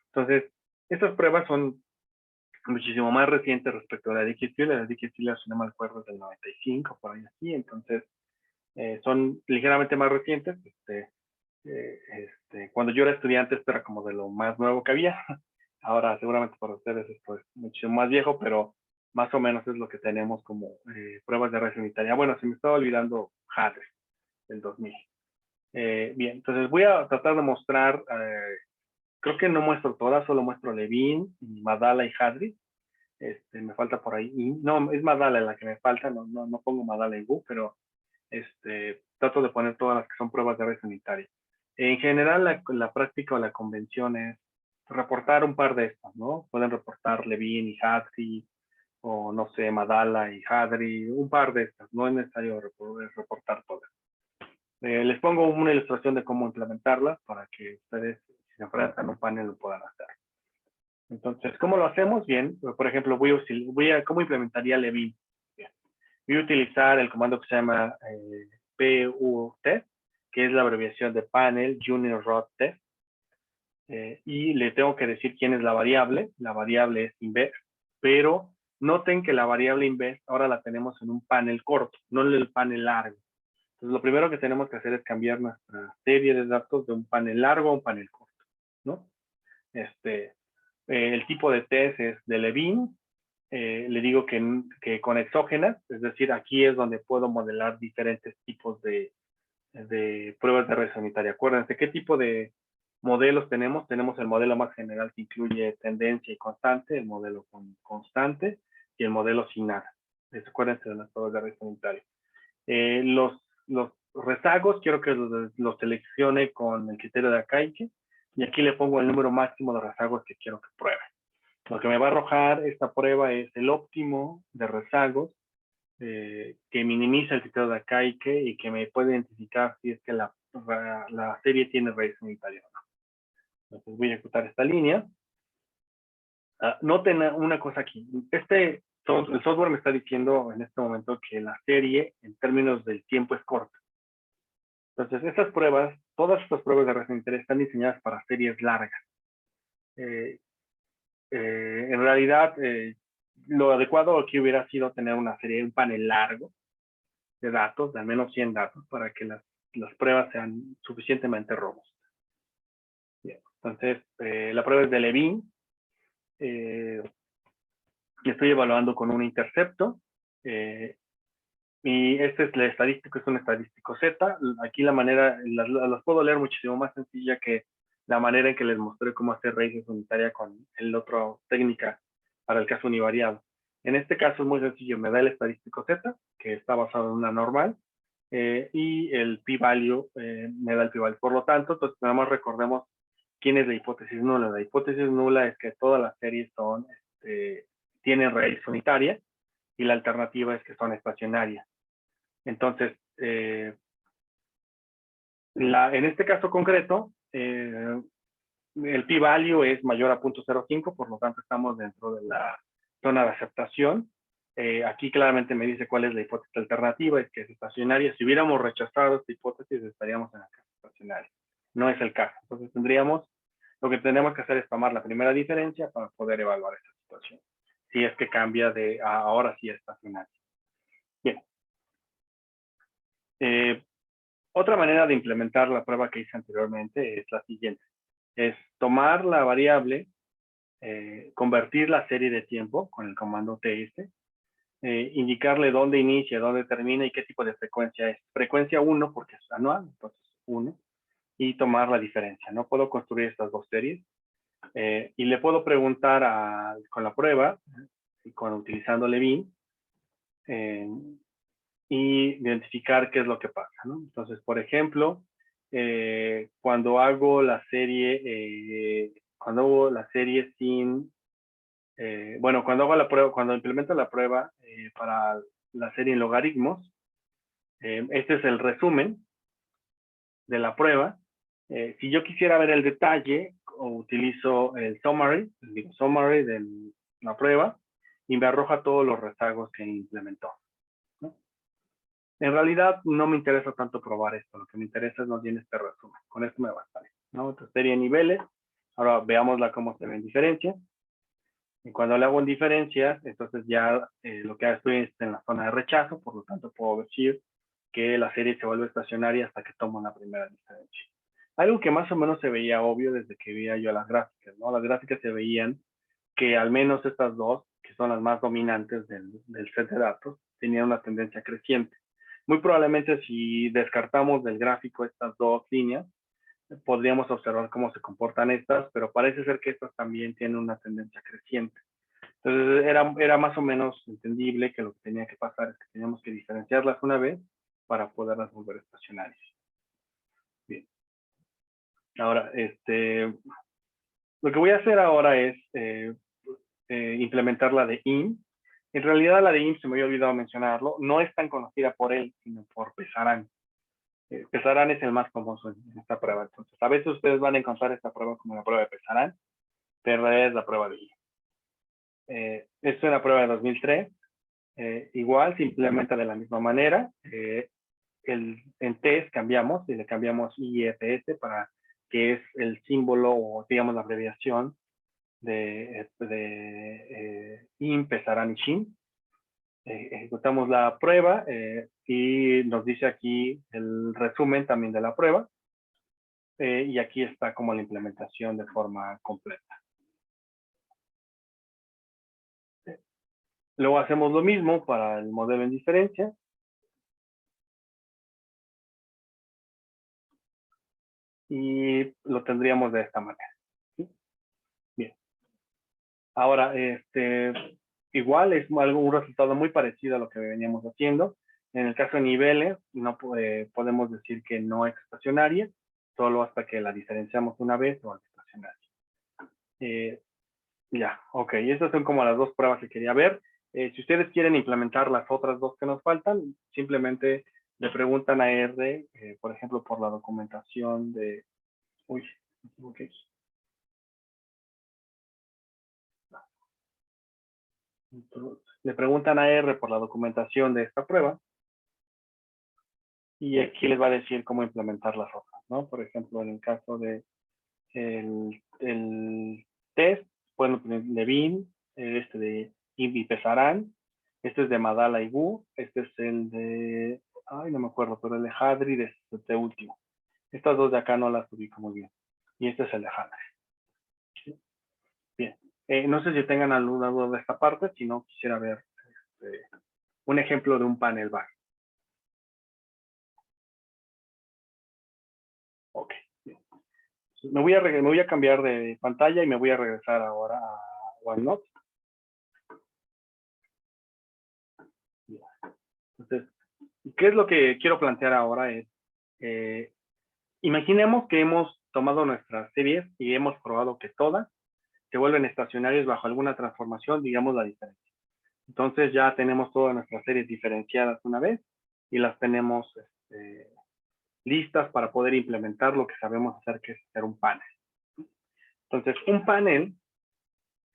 Entonces, estas pruebas son muchísimo más recientes respecto a la Dickey-Fuller. La Dickey-Fuller, si no me acuerdo, es del 95, por ahí así. Entonces, son ligeramente más recientes. Cuando yo era estudiante, esto era como de lo más nuevo que había. Ahora, seguramente para ustedes esto es mucho más viejo, pero más o menos es lo que tenemos como pruebas de raíz unitaria. Bueno, se me estaba olvidando Hadley, del 2000. Bien, entonces voy a tratar de mostrar, creo que no muestro todas, solo muestro Levin, Maddala y Hadley. Me falta por ahí. No, es Maddala la que me falta, no pongo Maddala y Wu, pero trato de poner todas las que son pruebas de raíz unitaria. En general, la práctica o la convención es reportar un par de estas, ¿no? Pueden reportar Levin y Hadley, o no sé, Maddala y Hadley, un par de estas. No es necesario reportar todas. Les pongo una ilustración de cómo implementarlas para que ustedes, si se enfrentan a un panel, lo puedan hacer. Entonces, ¿cómo lo hacemos? Bien, por ejemplo, ¿cómo implementaría Levin? Bien. Voy a utilizar el comando que se llama PUT, que es la abreviación de Panel Junior Rod Test. Y le tengo que decir quién es la variable. La variable es invest, pero noten que la variable invest ahora la tenemos en un panel corto, no en el panel largo. Entonces, lo primero que tenemos que hacer es cambiar nuestra serie de datos de un panel largo a un panel corto, ¿no? El tipo de test es de Levin. Le digo que con exógenas, es decir, aquí es donde puedo modelar diferentes tipos de pruebas de raíz unitaria. Acuérdense, ¿qué tipo de modelos tenemos? Tenemos el modelo más general que incluye tendencia y constante, el modelo con constante y el modelo sin nada. Acuérdense de las pruebas de raíz unitaria. Los rezagos quiero que los seleccione con el criterio de Akaike y aquí le pongo el número máximo de rezagos que quiero que pruebe. Lo que me va a arrojar esta prueba es el óptimo de rezagos que minimiza el criterio de Akaike y que me puede identificar si es que la serie tiene raíz unitaria o no. Entonces voy a ejecutar esta línea. Noten una cosa aquí. El software me está diciendo en este momento que la serie en términos del tiempo es corta. Entonces, todas estas pruebas de raíz unitaria están diseñadas para series largas. En realidad, lo adecuado aquí hubiera sido tener un panel largo de datos, de al menos 100 datos, para que las pruebas sean suficientemente robustas. Bien, entonces, la prueba es de Levin. Estoy evaluando con un intercepto. Y este es el estadístico, es un estadístico Z. Aquí la manera, las puedo leer muchísimo más sencilla que la manera en que les mostré cómo hacer raíces unitarias con el otro técnica para el caso univariado. En este caso es muy sencillo, me da el estadístico Z, que está basado en una normal, y el p-value me da el p-value. Por lo tanto, entonces nada más recordemos quién es la hipótesis nula. La hipótesis nula es que todas las series tienen raíz unitaria, y la alternativa es que son estacionarias. Entonces, en este caso concreto, el p-value es mayor a 0.05, por lo tanto estamos dentro de la zona de aceptación. Aquí claramente me dice cuál es la hipótesis alternativa, es que es estacionaria. Si hubiéramos rechazado esta hipótesis, estaríamos en la casa estacionaria. No es el caso. Entonces lo que tenemos que hacer es tomar la primera diferencia para poder evaluar esta situación. Si es que cambia de ahora sí estacionaria. Bien. Otra manera de implementar la prueba que hice anteriormente es la siguiente. Es tomar la variable, convertir la serie de tiempo con el comando TS, indicarle dónde inicia, dónde termina y qué tipo de frecuencia es. Frecuencia 1 porque es anual, entonces 1. Y tomar la diferencia. No puedo construir estas dos series. Y le puedo preguntar con la prueba, utilizando Levin, y identificar qué es lo que pasa, ¿no? Entonces, por ejemplo, cuando hago la serie sin, cuando hago la prueba, cuando implemento la prueba para la serie en logaritmos, este es el resumen de la prueba. Si yo quisiera ver el detalle, utilizo el summary de la prueba y me arroja todos los rezagos que implementó. En realidad no me interesa tanto probar esto, lo que me interesa es más bien este resumen. Con esto me basta, ¿no? Entonces, serie de niveles. Ahora veámosla cómo se ve en diferencia. Y cuando le hago en diferencias, entonces ya lo que estoy es en la zona de rechazo, por lo tanto puedo decir que la serie se vuelve estacionaria hasta que tomo la primera diferencia. Algo que más o menos se veía obvio desde que veía yo las gráficas, ¿no? Las gráficas se veían que al menos estas dos, que son las más dominantes del set de datos, tenían una tendencia creciente. Muy probablemente si descartamos del gráfico estas dos líneas, podríamos observar cómo se comportan estas, pero parece ser que estas también tienen una tendencia creciente. Entonces era más o menos entendible que lo que tenía que pasar es que teníamos que diferenciarlas una vez para poderlas volver estacionarias. Bien. Ahora, lo que voy a hacer ahora es implementar la de IM. En realidad la de IM, se me había olvidado mencionarlo, no es tan conocida por él, sino por Pesarán. Pesarán es el más famoso en esta prueba. Entonces, a veces ustedes van a encontrar esta prueba como la prueba de Pesarán, pero es la prueba de IM. Esta es una prueba de 2003. Igual se implementa de la misma manera. En test cambiamos y le cambiamos IFS para que es el símbolo o digamos la abreviación de IM, Pesarán y SHIM. Ejecutamos la prueba y nos dice aquí el resumen también de la prueba. Y aquí está como la implementación de forma completa. Luego hacemos lo mismo para el modelo en diferencia. Y lo tendríamos de esta manera. ¿Sí? Bien. Ahora, igual es un resultado muy parecido a lo que veníamos haciendo. En el caso de niveles, no podemos decir que no es estacionaria, solo hasta que la diferenciamos una vez o es estacionaria. Ya, ok. Estas son como las dos pruebas que quería ver. Si ustedes quieren implementar las otras dos que nos faltan, simplemente le preguntan a R, por ejemplo, por la documentación de... Uy, ok. Le preguntan a R por la documentación de esta prueba y aquí les va a decir cómo implementar las otras, ¿no? Por ejemplo, en el caso de el test, pueden poner Levin, de Invi Pesarán, este es de Madala y Wu, este es el de, ay, no me acuerdo, pero el de Hadri de este último. Estas dos de acá no las ubico muy bien. Y este es el de Hadri. ¿Sí? Bien. No sé si tengan alguna duda de esta parte, si no quisiera ver un ejemplo de un panel bar. Ok. Me voy a cambiar de pantalla y me voy a regresar ahora a OneNote. Entonces, ¿qué es lo que quiero plantear ahora? Imaginemos que hemos tomado nuestras series y hemos probado que todas se vuelven estacionarias bajo alguna transformación, digamos la diferencia. Entonces ya tenemos todas nuestras series diferenciadas una vez y las tenemos listas para poder implementar lo que sabemos hacer, que es hacer un panel. Entonces, un panel,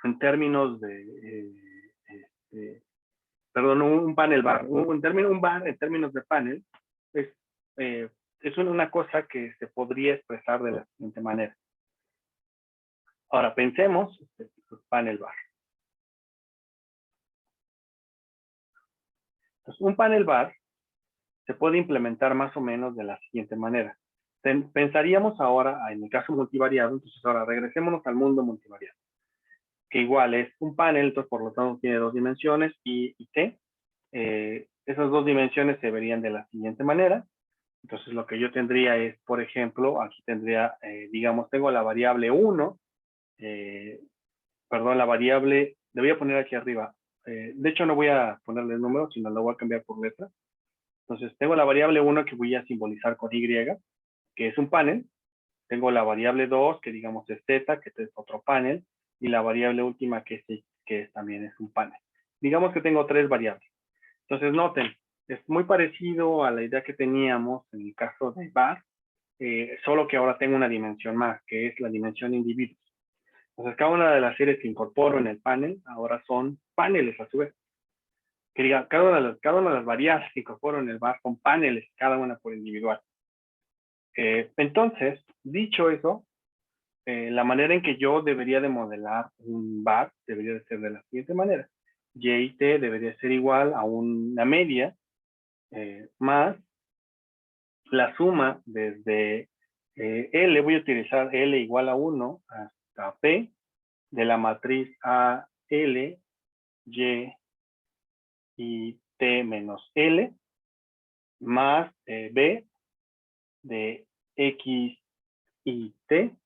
en términos de, perdón, un panel bar, un bar en términos de panel, es una cosa que se podría expresar de la siguiente manera. Ahora, pensemos panel bar. Entonces, un panel bar se puede implementar más o menos de la siguiente manera. Pensaríamos ahora en el caso multivariado, entonces ahora regresémonos al mundo multivariado, que igual es un panel, entonces por lo tanto tiene dos dimensiones, y t. Esas dos dimensiones se verían de la siguiente manera. Entonces lo que yo tendría es, por ejemplo, aquí tendría, digamos, tengo la variable 1, perdón, la variable, le voy a poner aquí arriba. De hecho no voy a ponerle el número, sino lo voy a cambiar por letra. Entonces tengo la variable 1 que voy a simbolizar con Y, que es un panel. Tengo la variable 2, que digamos es Z, que es otro panel. Y la variable última, que también es un panel. Digamos que tengo tres variables. Entonces noten, es muy parecido a la idea que teníamos en el caso de bar, solo que ahora tengo una dimensión más, que es la dimensión individuos. Entonces cada una de las series que incorporo en el panel ahora son paneles a su vez. Que diga, cada una de las variables que incorporo en el bar son paneles, cada una por individual. Entonces, dicho eso, la manera en que yo debería de modelar un bar debería de ser de la siguiente manera. Y y t debería ser igual a una media más la suma desde L, voy a utilizar L igual a 1 hasta P de la matriz A, L, Y y T menos L más B de X y T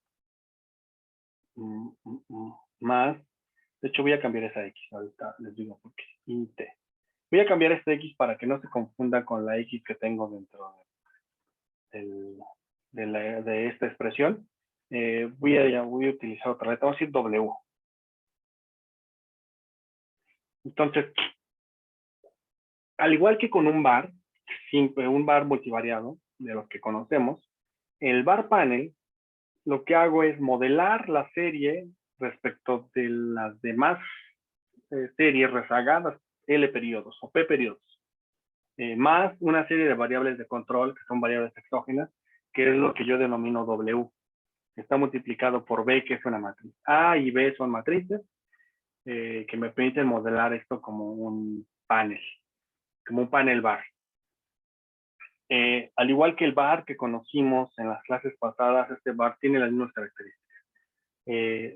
más, de hecho voy a cambiar esa X, ahorita les digo por qué, y T. Voy a cambiar esta X para que no se confunda con la X que tengo dentro de esta expresión. Voy a utilizar otra letra, vamos a decir W. Entonces, al igual que con un bar multivariado, de los que conocemos, el bar panel, lo que hago es modelar la serie respecto de las demás series rezagadas L periodos o P periodos, más una serie de variables de control, que son variables exógenas, que es lo que yo denomino W. Está multiplicado por B, que es una matriz. A y B son matrices que me permiten modelar esto como un panel bar. Al igual que el bar que conocimos en las clases pasadas, este bar tiene las mismas características.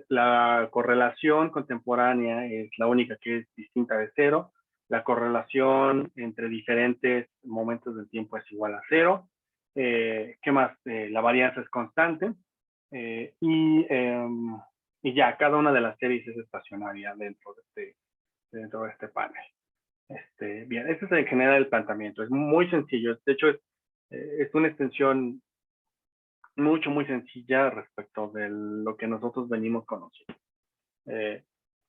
La correlación contemporánea es la única que es distinta de cero. La correlación entre diferentes momentos del tiempo es igual a cero. ¿Qué más? La varianza es constante. Y ya, cada una de las series es estacionaria dentro de este panel. Bien, este es en general el planteamiento. Es muy sencillo. De hecho, es una extensión muy sencilla respecto de lo que nosotros venimos conociendo.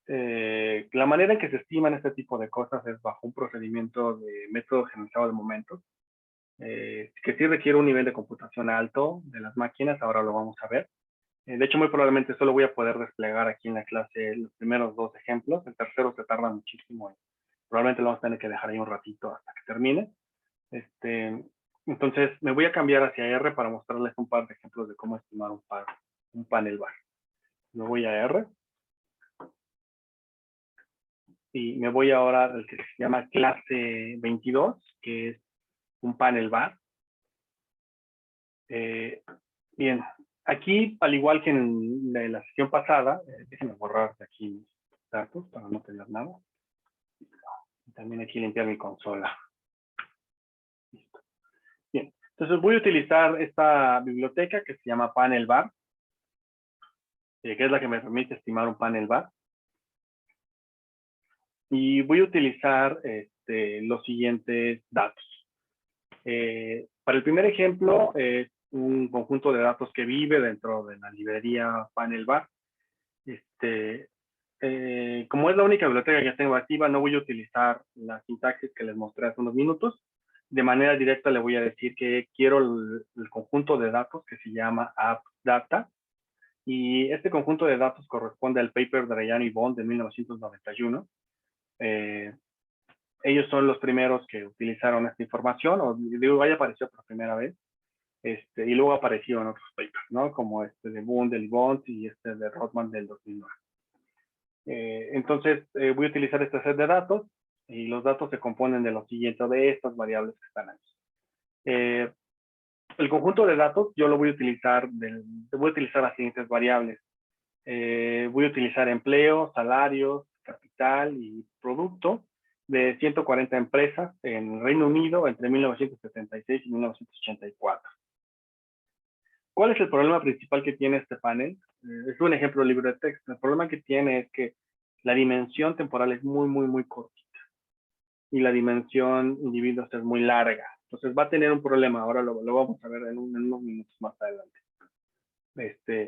La manera en que se estiman este tipo de cosas es bajo un procedimiento de método generalizado de momentos, que sí requiere un nivel de computación alto de las máquinas, ahora lo vamos a ver. De hecho, muy probablemente solo voy a poder desplegar aquí en la clase los primeros dos ejemplos, el tercero se tarda muchísimo y probablemente lo vamos a tener que dejar ahí un ratito hasta que termine. Entonces, me voy a cambiar hacia R para mostrarles un par de ejemplos de cómo estimar un panel bar. Me voy a R. Y me voy ahora al que se llama clase 22, que es un panel bar. Bien, aquí, al igual que en la sesión pasada, déjenme borrar de aquí datos para no tener nada. También aquí limpiar mi consola. Listo. Bien, entonces voy a utilizar esta biblioteca que se llama Panel Bar, que es la que me permite estimar un panel bar. Y voy a utilizar los siguientes datos. Para el primer ejemplo, es un conjunto de datos que vive dentro de la librería Panel Bar. Como es la única biblioteca que tengo activa, no voy a utilizar la sintaxis que les mostré hace unos minutos. De manera directa le voy a decir que quiero el conjunto de datos que se llama AppData. Y este conjunto de datos corresponde al paper de Arellano y Bond de 1991. Ellos son los primeros que utilizaron esta información, o digo, ahí apareció por primera vez, y luego apareció en otros papers, ¿no? Como este de Boone del Bond y este de Rothman del 2009. Entonces, voy a utilizar este set de datos, y los datos se componen de lo siguiente, de estas variables que están ahí. El conjunto de datos yo lo voy a utilizar, voy a utilizar las siguientes variables. Voy a utilizar empleo, salarios, capital y producto de 140 empresas en Reino Unido entre 1976 y 1984. ¿Cuál es el problema principal que tiene este panel? Es un ejemplo libre de texto. El problema que tiene es que la dimensión temporal es muy cortita y la dimensión individuos es muy larga. Entonces va a tener un problema. Ahora lo vamos a ver en unos minutos más adelante.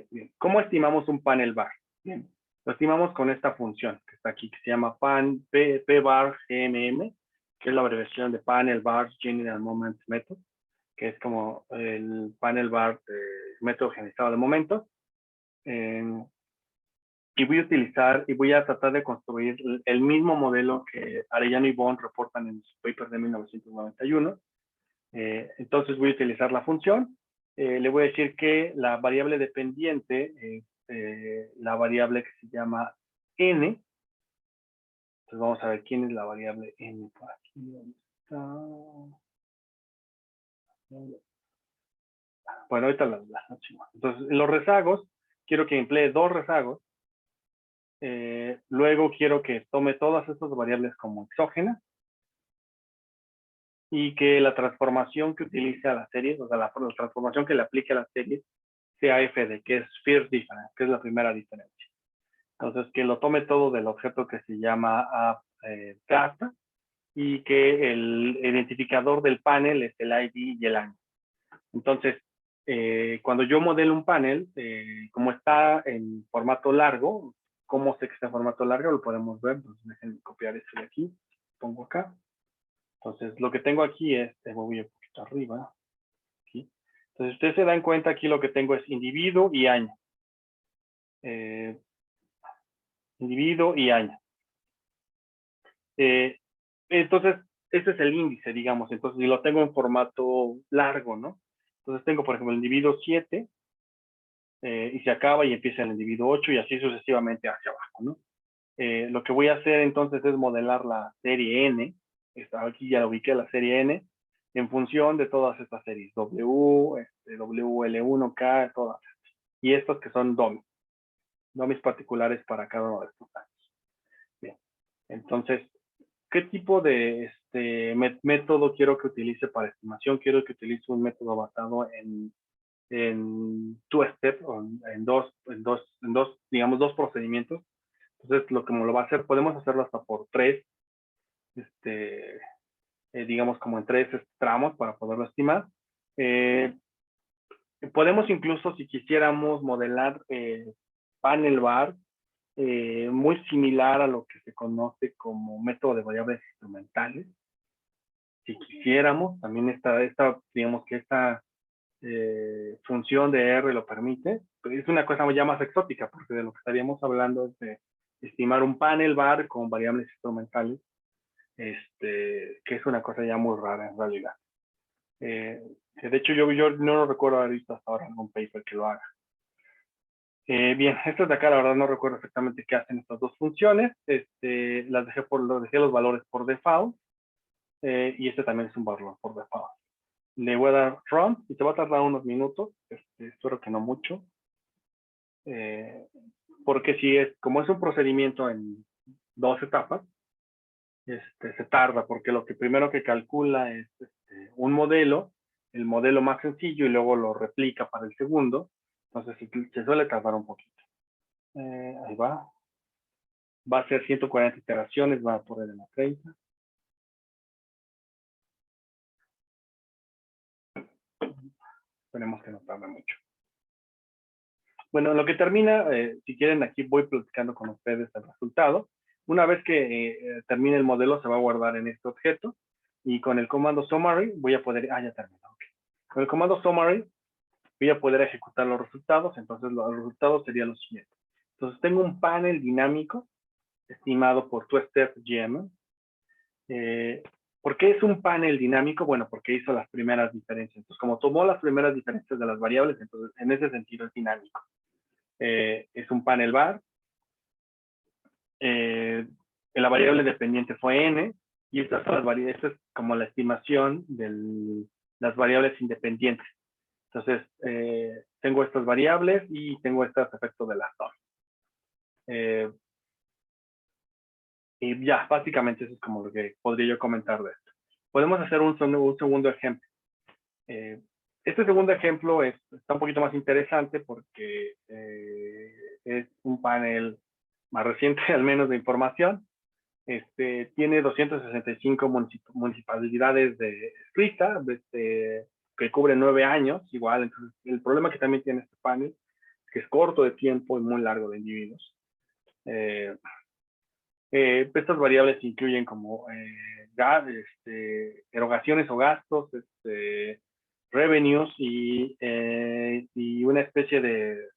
Bien. ¿Cómo estimamos un panel bar? Bien. Lo estimamos con esta función que está aquí, que se llama pbar gmm, que es la abreviación de Panel Bar General Moment Method, que es como el panel bar de método generalizado de momentos. Y voy a tratar de construir el mismo modelo que Arellano y Bond reportan en su paper de 1991. Entonces voy a utilizar la función. Le voy a decir que la variable dependiente es la variable que se llama n. Entonces vamos a ver quién es la variable n por aquí. ¿Dónde está? Bueno, ahorita la entonces, en los rezagos, quiero que emplee dos rezagos. Luego quiero que tome todas estas variables como exógenas y que la transformación que utilice a la serie, o sea, la transformación que le aplique a la serie, sea fd, que es first difference, que es la primera diferencia. Entonces, que lo tome todo del objeto que se llama data y que el identificador del panel es el ID y el año. Entonces, cuando yo modelo un panel, como está en formato largo, ¿cómo sé que está en formato largo? Lo podemos ver. Entonces, déjenme copiar esto de aquí. Pongo acá. Entonces, lo que tengo aquí es, voy un poquito arriba. Aquí. Entonces, ustedes se dan cuenta, aquí lo que tengo es individuo y año. Individuo y año. Entonces, este es el índice, digamos. Entonces, si lo tengo en formato largo, ¿no? Entonces, tengo, por ejemplo, el individuo 7, y se acaba y empieza el individuo 8 y así sucesivamente hacia abajo, ¿no? Lo que voy a hacer entonces es modelar la serie N. Aquí ya la ubiqué, la serie N, en función de todas estas series, W, WL1K, todas. Y estas que son domis particulares para cada uno de estos datos. Bien, entonces, ¿qué tipo de método quiero que utilice para estimación? Quiero que utilice un método basado en two-step, digamos, dos procedimientos. Entonces, como lo va a hacer, podemos hacerlo hasta por tres, digamos, como en tres tramos para poderlo estimar. Podemos incluso, si quisiéramos, modelar panel bar, muy similar a lo que se conoce como método de variables instrumentales. Si quisiéramos, también digamos que esta función de R lo permite. Pero es una cosa ya más exótica, porque de lo que estaríamos hablando es de estimar un panel bar con variables instrumentales, que es una cosa ya muy rara en realidad. De hecho, yo no lo recuerdo haber visto hasta ahora algún paper que lo haga. Bien, estas de acá, la verdad no recuerdo exactamente qué hacen estas dos funciones. Dejé los valores por default, y este también es un valor por default. Le voy a dar run y se va a tardar unos minutos, espero que no mucho, porque como es un procedimiento en dos etapas, se tarda porque lo que primero que calcula es un modelo, el modelo más sencillo y luego lo replica para el segundo. Entonces se suele tardar un poquito. Ahí va. Va a ser 140 iteraciones, va a poner en la 30. Esperemos que no tarde mucho. Bueno, lo que termina, si quieren, aquí voy platicando con ustedes el resultado. Una vez que termine el modelo, se va a guardar en este objeto. Y con el comando summary voy a poder, ya terminó. Okay. Con el comando summary voy a poder ejecutar los resultados. Entonces, los resultados serían los siguientes. Entonces, tengo un panel dinámico estimado por Twister GM. ¿Por qué es un panel dinámico? Bueno, porque hizo las primeras diferencias. Entonces, como tomó las primeras diferencias de las variables, entonces en ese sentido es dinámico. Es un panel bar. La variable dependiente fue n, y esta es como la estimación de las variables independientes. Entonces, tengo estas variables y tengo estos efectos de la suma. Y ya, básicamente eso es como lo que podría yo comentar de esto. Podemos hacer un segundo ejemplo. Este segundo ejemplo está un poquito más interesante porque es un panel más reciente, al menos, de información. Tiene 265 municipalidades de Suiza, que cubre 9 años, igual. Entonces, el problema que también tiene este panel es que es corto de tiempo y muy largo de individuos. Estas variables incluyen como erogaciones o gastos, revenues y una especie de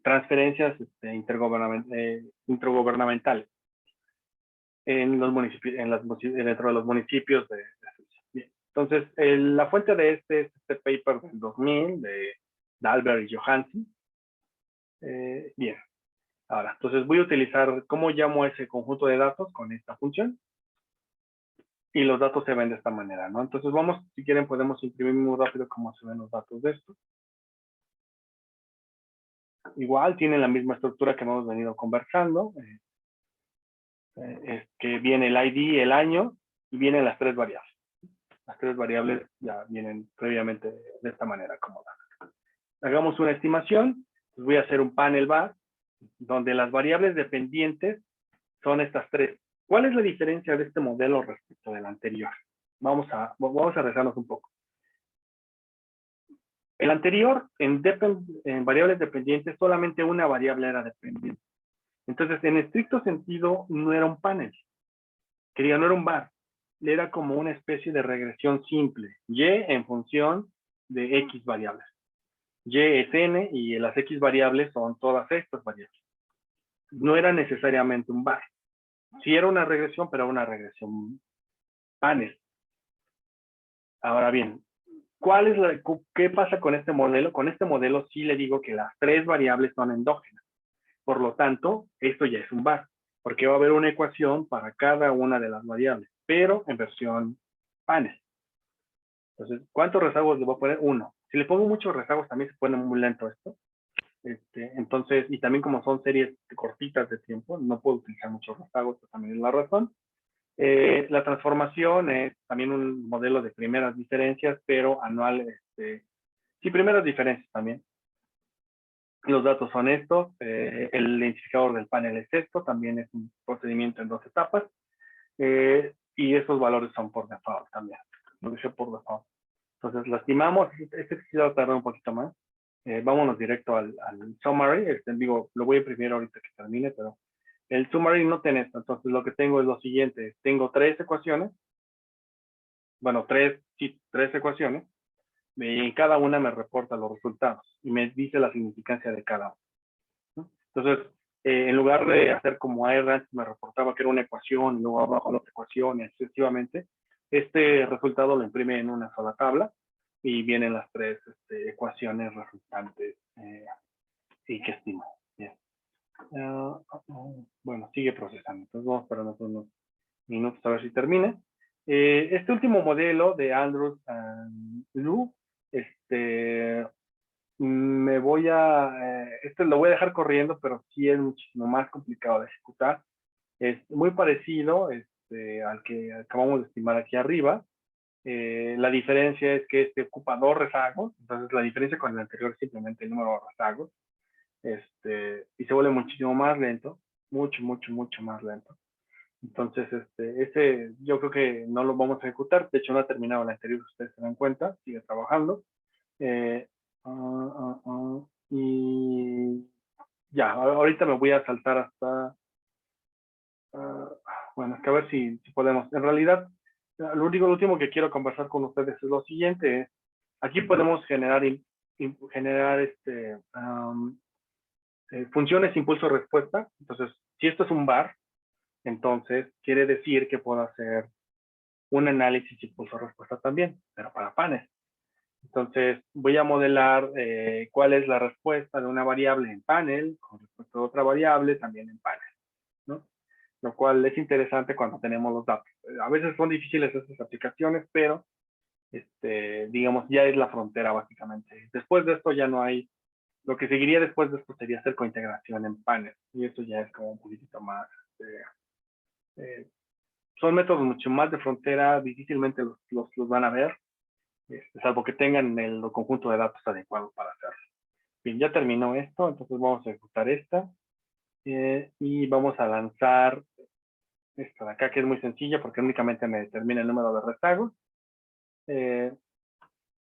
transferencias intergubernamentales en los municipios, dentro de los municipios de Suiza. Bien. Entonces, la fuente de es este paper del 2000 de Dahlberg y Johansen. Bien. Ahora, entonces voy a utilizar, ¿cómo llamo ese conjunto de datos? Con esta función. Y los datos se ven de esta manera, ¿no? Entonces vamos, si quieren, podemos imprimir muy rápido cómo se ven los datos de esto. Igual tienen la misma estructura que hemos venido conversando. Es que viene el ID, el año, y vienen las tres variables. Las tres variables ya vienen previamente de esta manera acomodadas. Hagamos una estimación. Pues voy a hacer un panel bar, donde las variables dependientes son estas tres. ¿Cuál es la diferencia de este modelo respecto del anterior? Vamos a rezarnos un poco. El anterior, en variables dependientes, solamente una variable era dependiente. Entonces, en estricto sentido, no era un panel. No era un bar. Era como una especie de regresión simple. Y en función de X variables. Y es n y las X variables son todas estas variables. No era necesariamente un bar. Sí era una regresión, pero una regresión panel. Ahora bien, ¿qué pasa con este modelo? Con este modelo sí le digo que las tres variables son endógenas. Por lo tanto, esto ya es un bar, porque va a haber una ecuación para cada una de las variables, pero en versión panel. Entonces, ¿cuántos rezagos le voy a poner? 1. Si le pongo muchos rezagos, también se pone muy lento esto. Entonces, y también como son series cortitas de tiempo, no puedo utilizar muchos rezagos, esa también es la razón. La transformación es también un modelo de primeras diferencias, pero anual, sí, primeras diferencias también. Los datos son estos, el identificador del panel es esto, también es un procedimiento en 2 etapas, y esos valores son por default también, lo dije por default. Entonces, lo estimamos, sí va a tardar un poquito más. Vámonos directo al summary, digo, lo voy a imprimir ahorita que termine, pero el summary no tiene esto. Entonces, lo que tengo es lo siguiente, tengo 3 ecuaciones, bueno, 3 ecuaciones, y en cada una me reporta los resultados y me dice la significancia de cada una. Entonces, en lugar de hacer como AR, me reportaba que era una ecuación y luego abajo la otra ecuación y sucesivamente, este resultado lo imprime en una sola tabla y vienen las 3 ecuaciones resultantes y que estimo. Bien. Bueno, sigue procesando. Entonces vamos a esperar unos minutos a ver si termina. Este último modelo de Andrews and Lu, me voy a, lo voy a dejar corriendo, pero sí es muchísimo más complicado de ejecutar. Es muy parecido al que acabamos de estimar aquí arriba. La diferencia es que este ocupa 2 rezagos, entonces la diferencia con el anterior es simplemente el número de rezagos, y se vuelve muchísimo más lento, mucho más lento. Entonces, yo creo que no lo vamos a ejecutar, de hecho no ha terminado el anterior, ustedes se dan cuenta, sigue trabajando. Y ya, ahorita me voy a saltar hasta, bueno, es que a ver si podemos. En realidad, lo último que quiero conversar con ustedes es lo siguiente. Aquí podemos generar funciones impulso-respuesta. Entonces, si esto es un bar, entonces quiere decir que puedo hacer un análisis impulso-respuesta también, pero para panes. Entonces, voy a modelar cuál es la respuesta de una variable en panel con respecto a otra variable también en panel, ¿no? Lo cual es interesante cuando tenemos los datos. A veces son difíciles estas aplicaciones, pero digamos, ya es la frontera básicamente. Después de esto ya no hay, lo que seguiría después de esto sería hacer cointegración en panel, y eso ya es como un poquito más, eh, son métodos mucho más de frontera, difícilmente los van a ver, salvo que tengan el conjunto de datos adecuado para hacerlo. Bien, ya terminó esto, entonces vamos a ejecutar esta, y vamos a lanzar esta de acá, que es muy sencilla porque únicamente me determina el número de rezagos.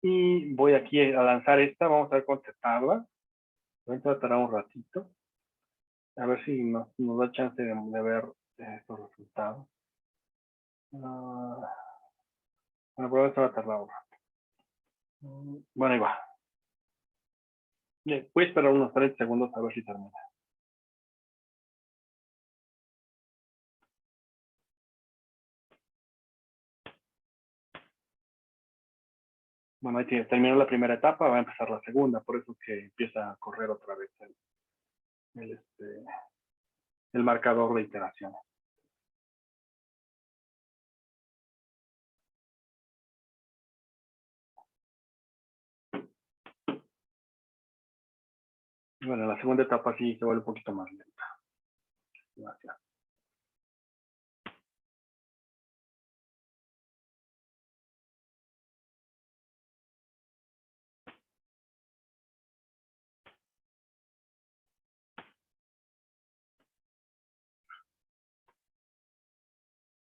Y voy aquí a lanzar esta, vamos a contestarla. Voy a tardar un ratito, a ver si nos da chance de ver estos resultados. Bueno, pero esto va a tardar un rato. Bueno, ahí va. Voy a esperar unos 30 segundos a ver si termina. Bueno, ahí terminó la primera etapa, va a empezar la segunda, por eso que empieza a correr otra vez el, el marcador de iteraciones. Bueno, la segunda etapa sí se vuelve un poquito más lenta. Gracias.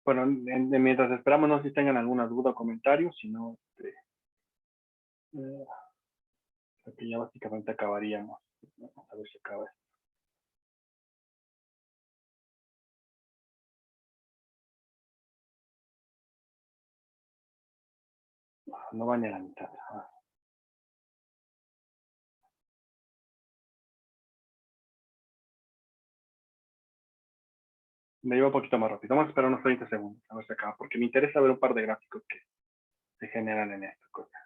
Bueno, mientras esperamos, no sé si tengan alguna duda o comentario, si no, que ya básicamente acabaríamos. Vamos a ver si acaba esto. No va ni a la mitad. Me lleva un poquito más rápido. Vamos a esperar unos 30 segundos a ver si acaba, porque me interesa ver un par de gráficos que se generan en esta cosa.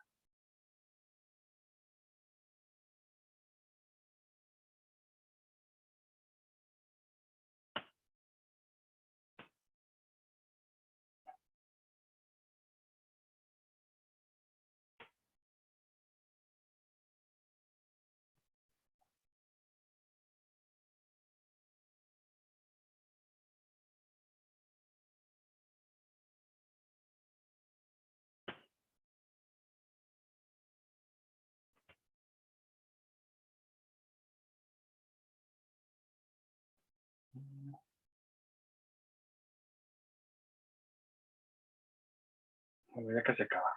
Bueno, ya casi acaba.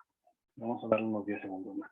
Vamos a darle unos 10 segundos más.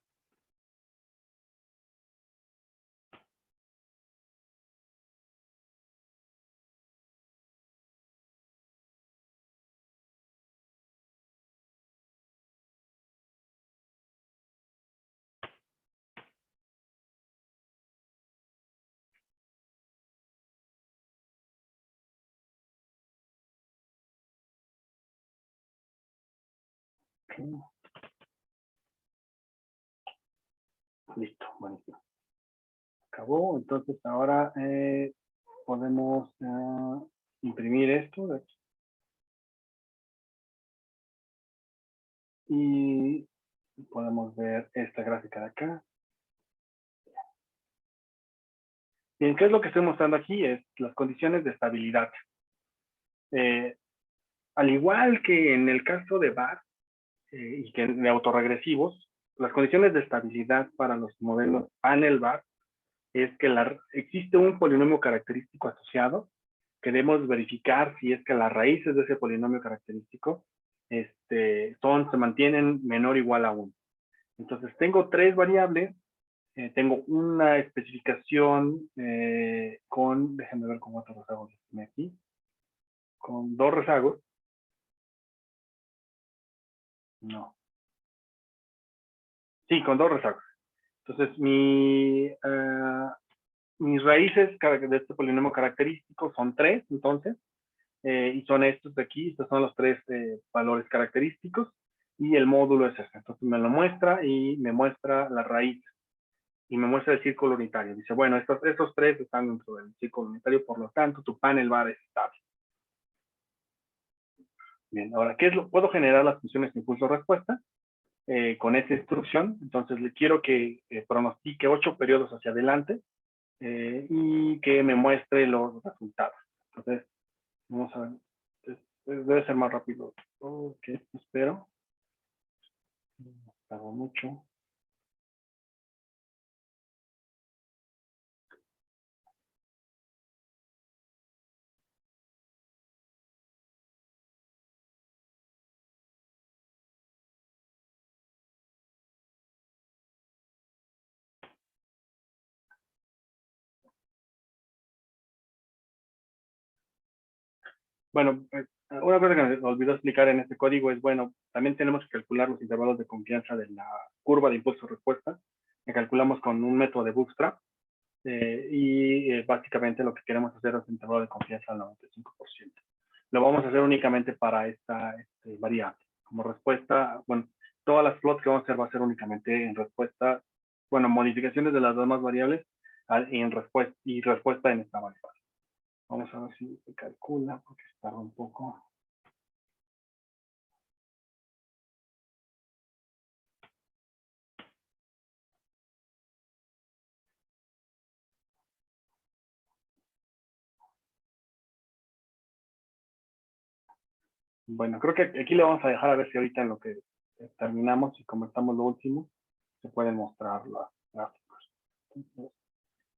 Listo, buenísimo. Acabó, entonces ahora podemos imprimir esto y podemos ver esta gráfica de acá. Bien, ¿qué es lo que estoy mostrando aquí? Es las condiciones de estabilidad. Eh, Al igual que en el caso de VAR y que de autorregresivos, las condiciones de estabilidad para los modelos panel VAR es que existe un polinomio característico asociado. Queremos verificar si es que las raíces de ese polinomio característico se mantienen menor o igual a 1. Entonces, tengo tres variables. Tengo una especificación déjenme ver con cuántos rezagos aquí, con 2 rezagos. No. Sí, con 2 rezagos. Entonces, mis raíces de este polinomio característico son 3, entonces, y son estos de aquí, estos son los 3 valores característicos, y el módulo es este. Entonces me lo muestra y me muestra la raíz, y me muestra el círculo unitario. Dice, bueno, estos 3 están dentro del círculo unitario, por lo tanto, tu panel VAR es estable. Bien, ahora, puedo generar las funciones de impulso-respuesta con esa instrucción. Entonces, le quiero que pronostique 8 periodos hacia adelante y que me muestre los resultados. Entonces, vamos a ver. Debe ser más rápido. Ok, espero. No tardo mucho. Bueno, una cosa que me olvidó explicar en este código es, bueno, también tenemos que calcular los intervalos de confianza de la curva de impulso-respuesta, que calculamos con un método de Bootstrap, básicamente lo que queremos hacer es un intervalo de confianza al 95%. Lo vamos a hacer únicamente para esta variable. Como respuesta, bueno, todas las plots que vamos a hacer va a ser únicamente en respuesta, bueno, modificaciones de las demás variables y respuesta en esta variable. Vamos a ver si se calcula, porque tarda un poco. Bueno, creo que aquí le vamos a dejar a ver si ahorita en lo que terminamos y convertamos lo último, se pueden mostrar las gráficos. Entonces,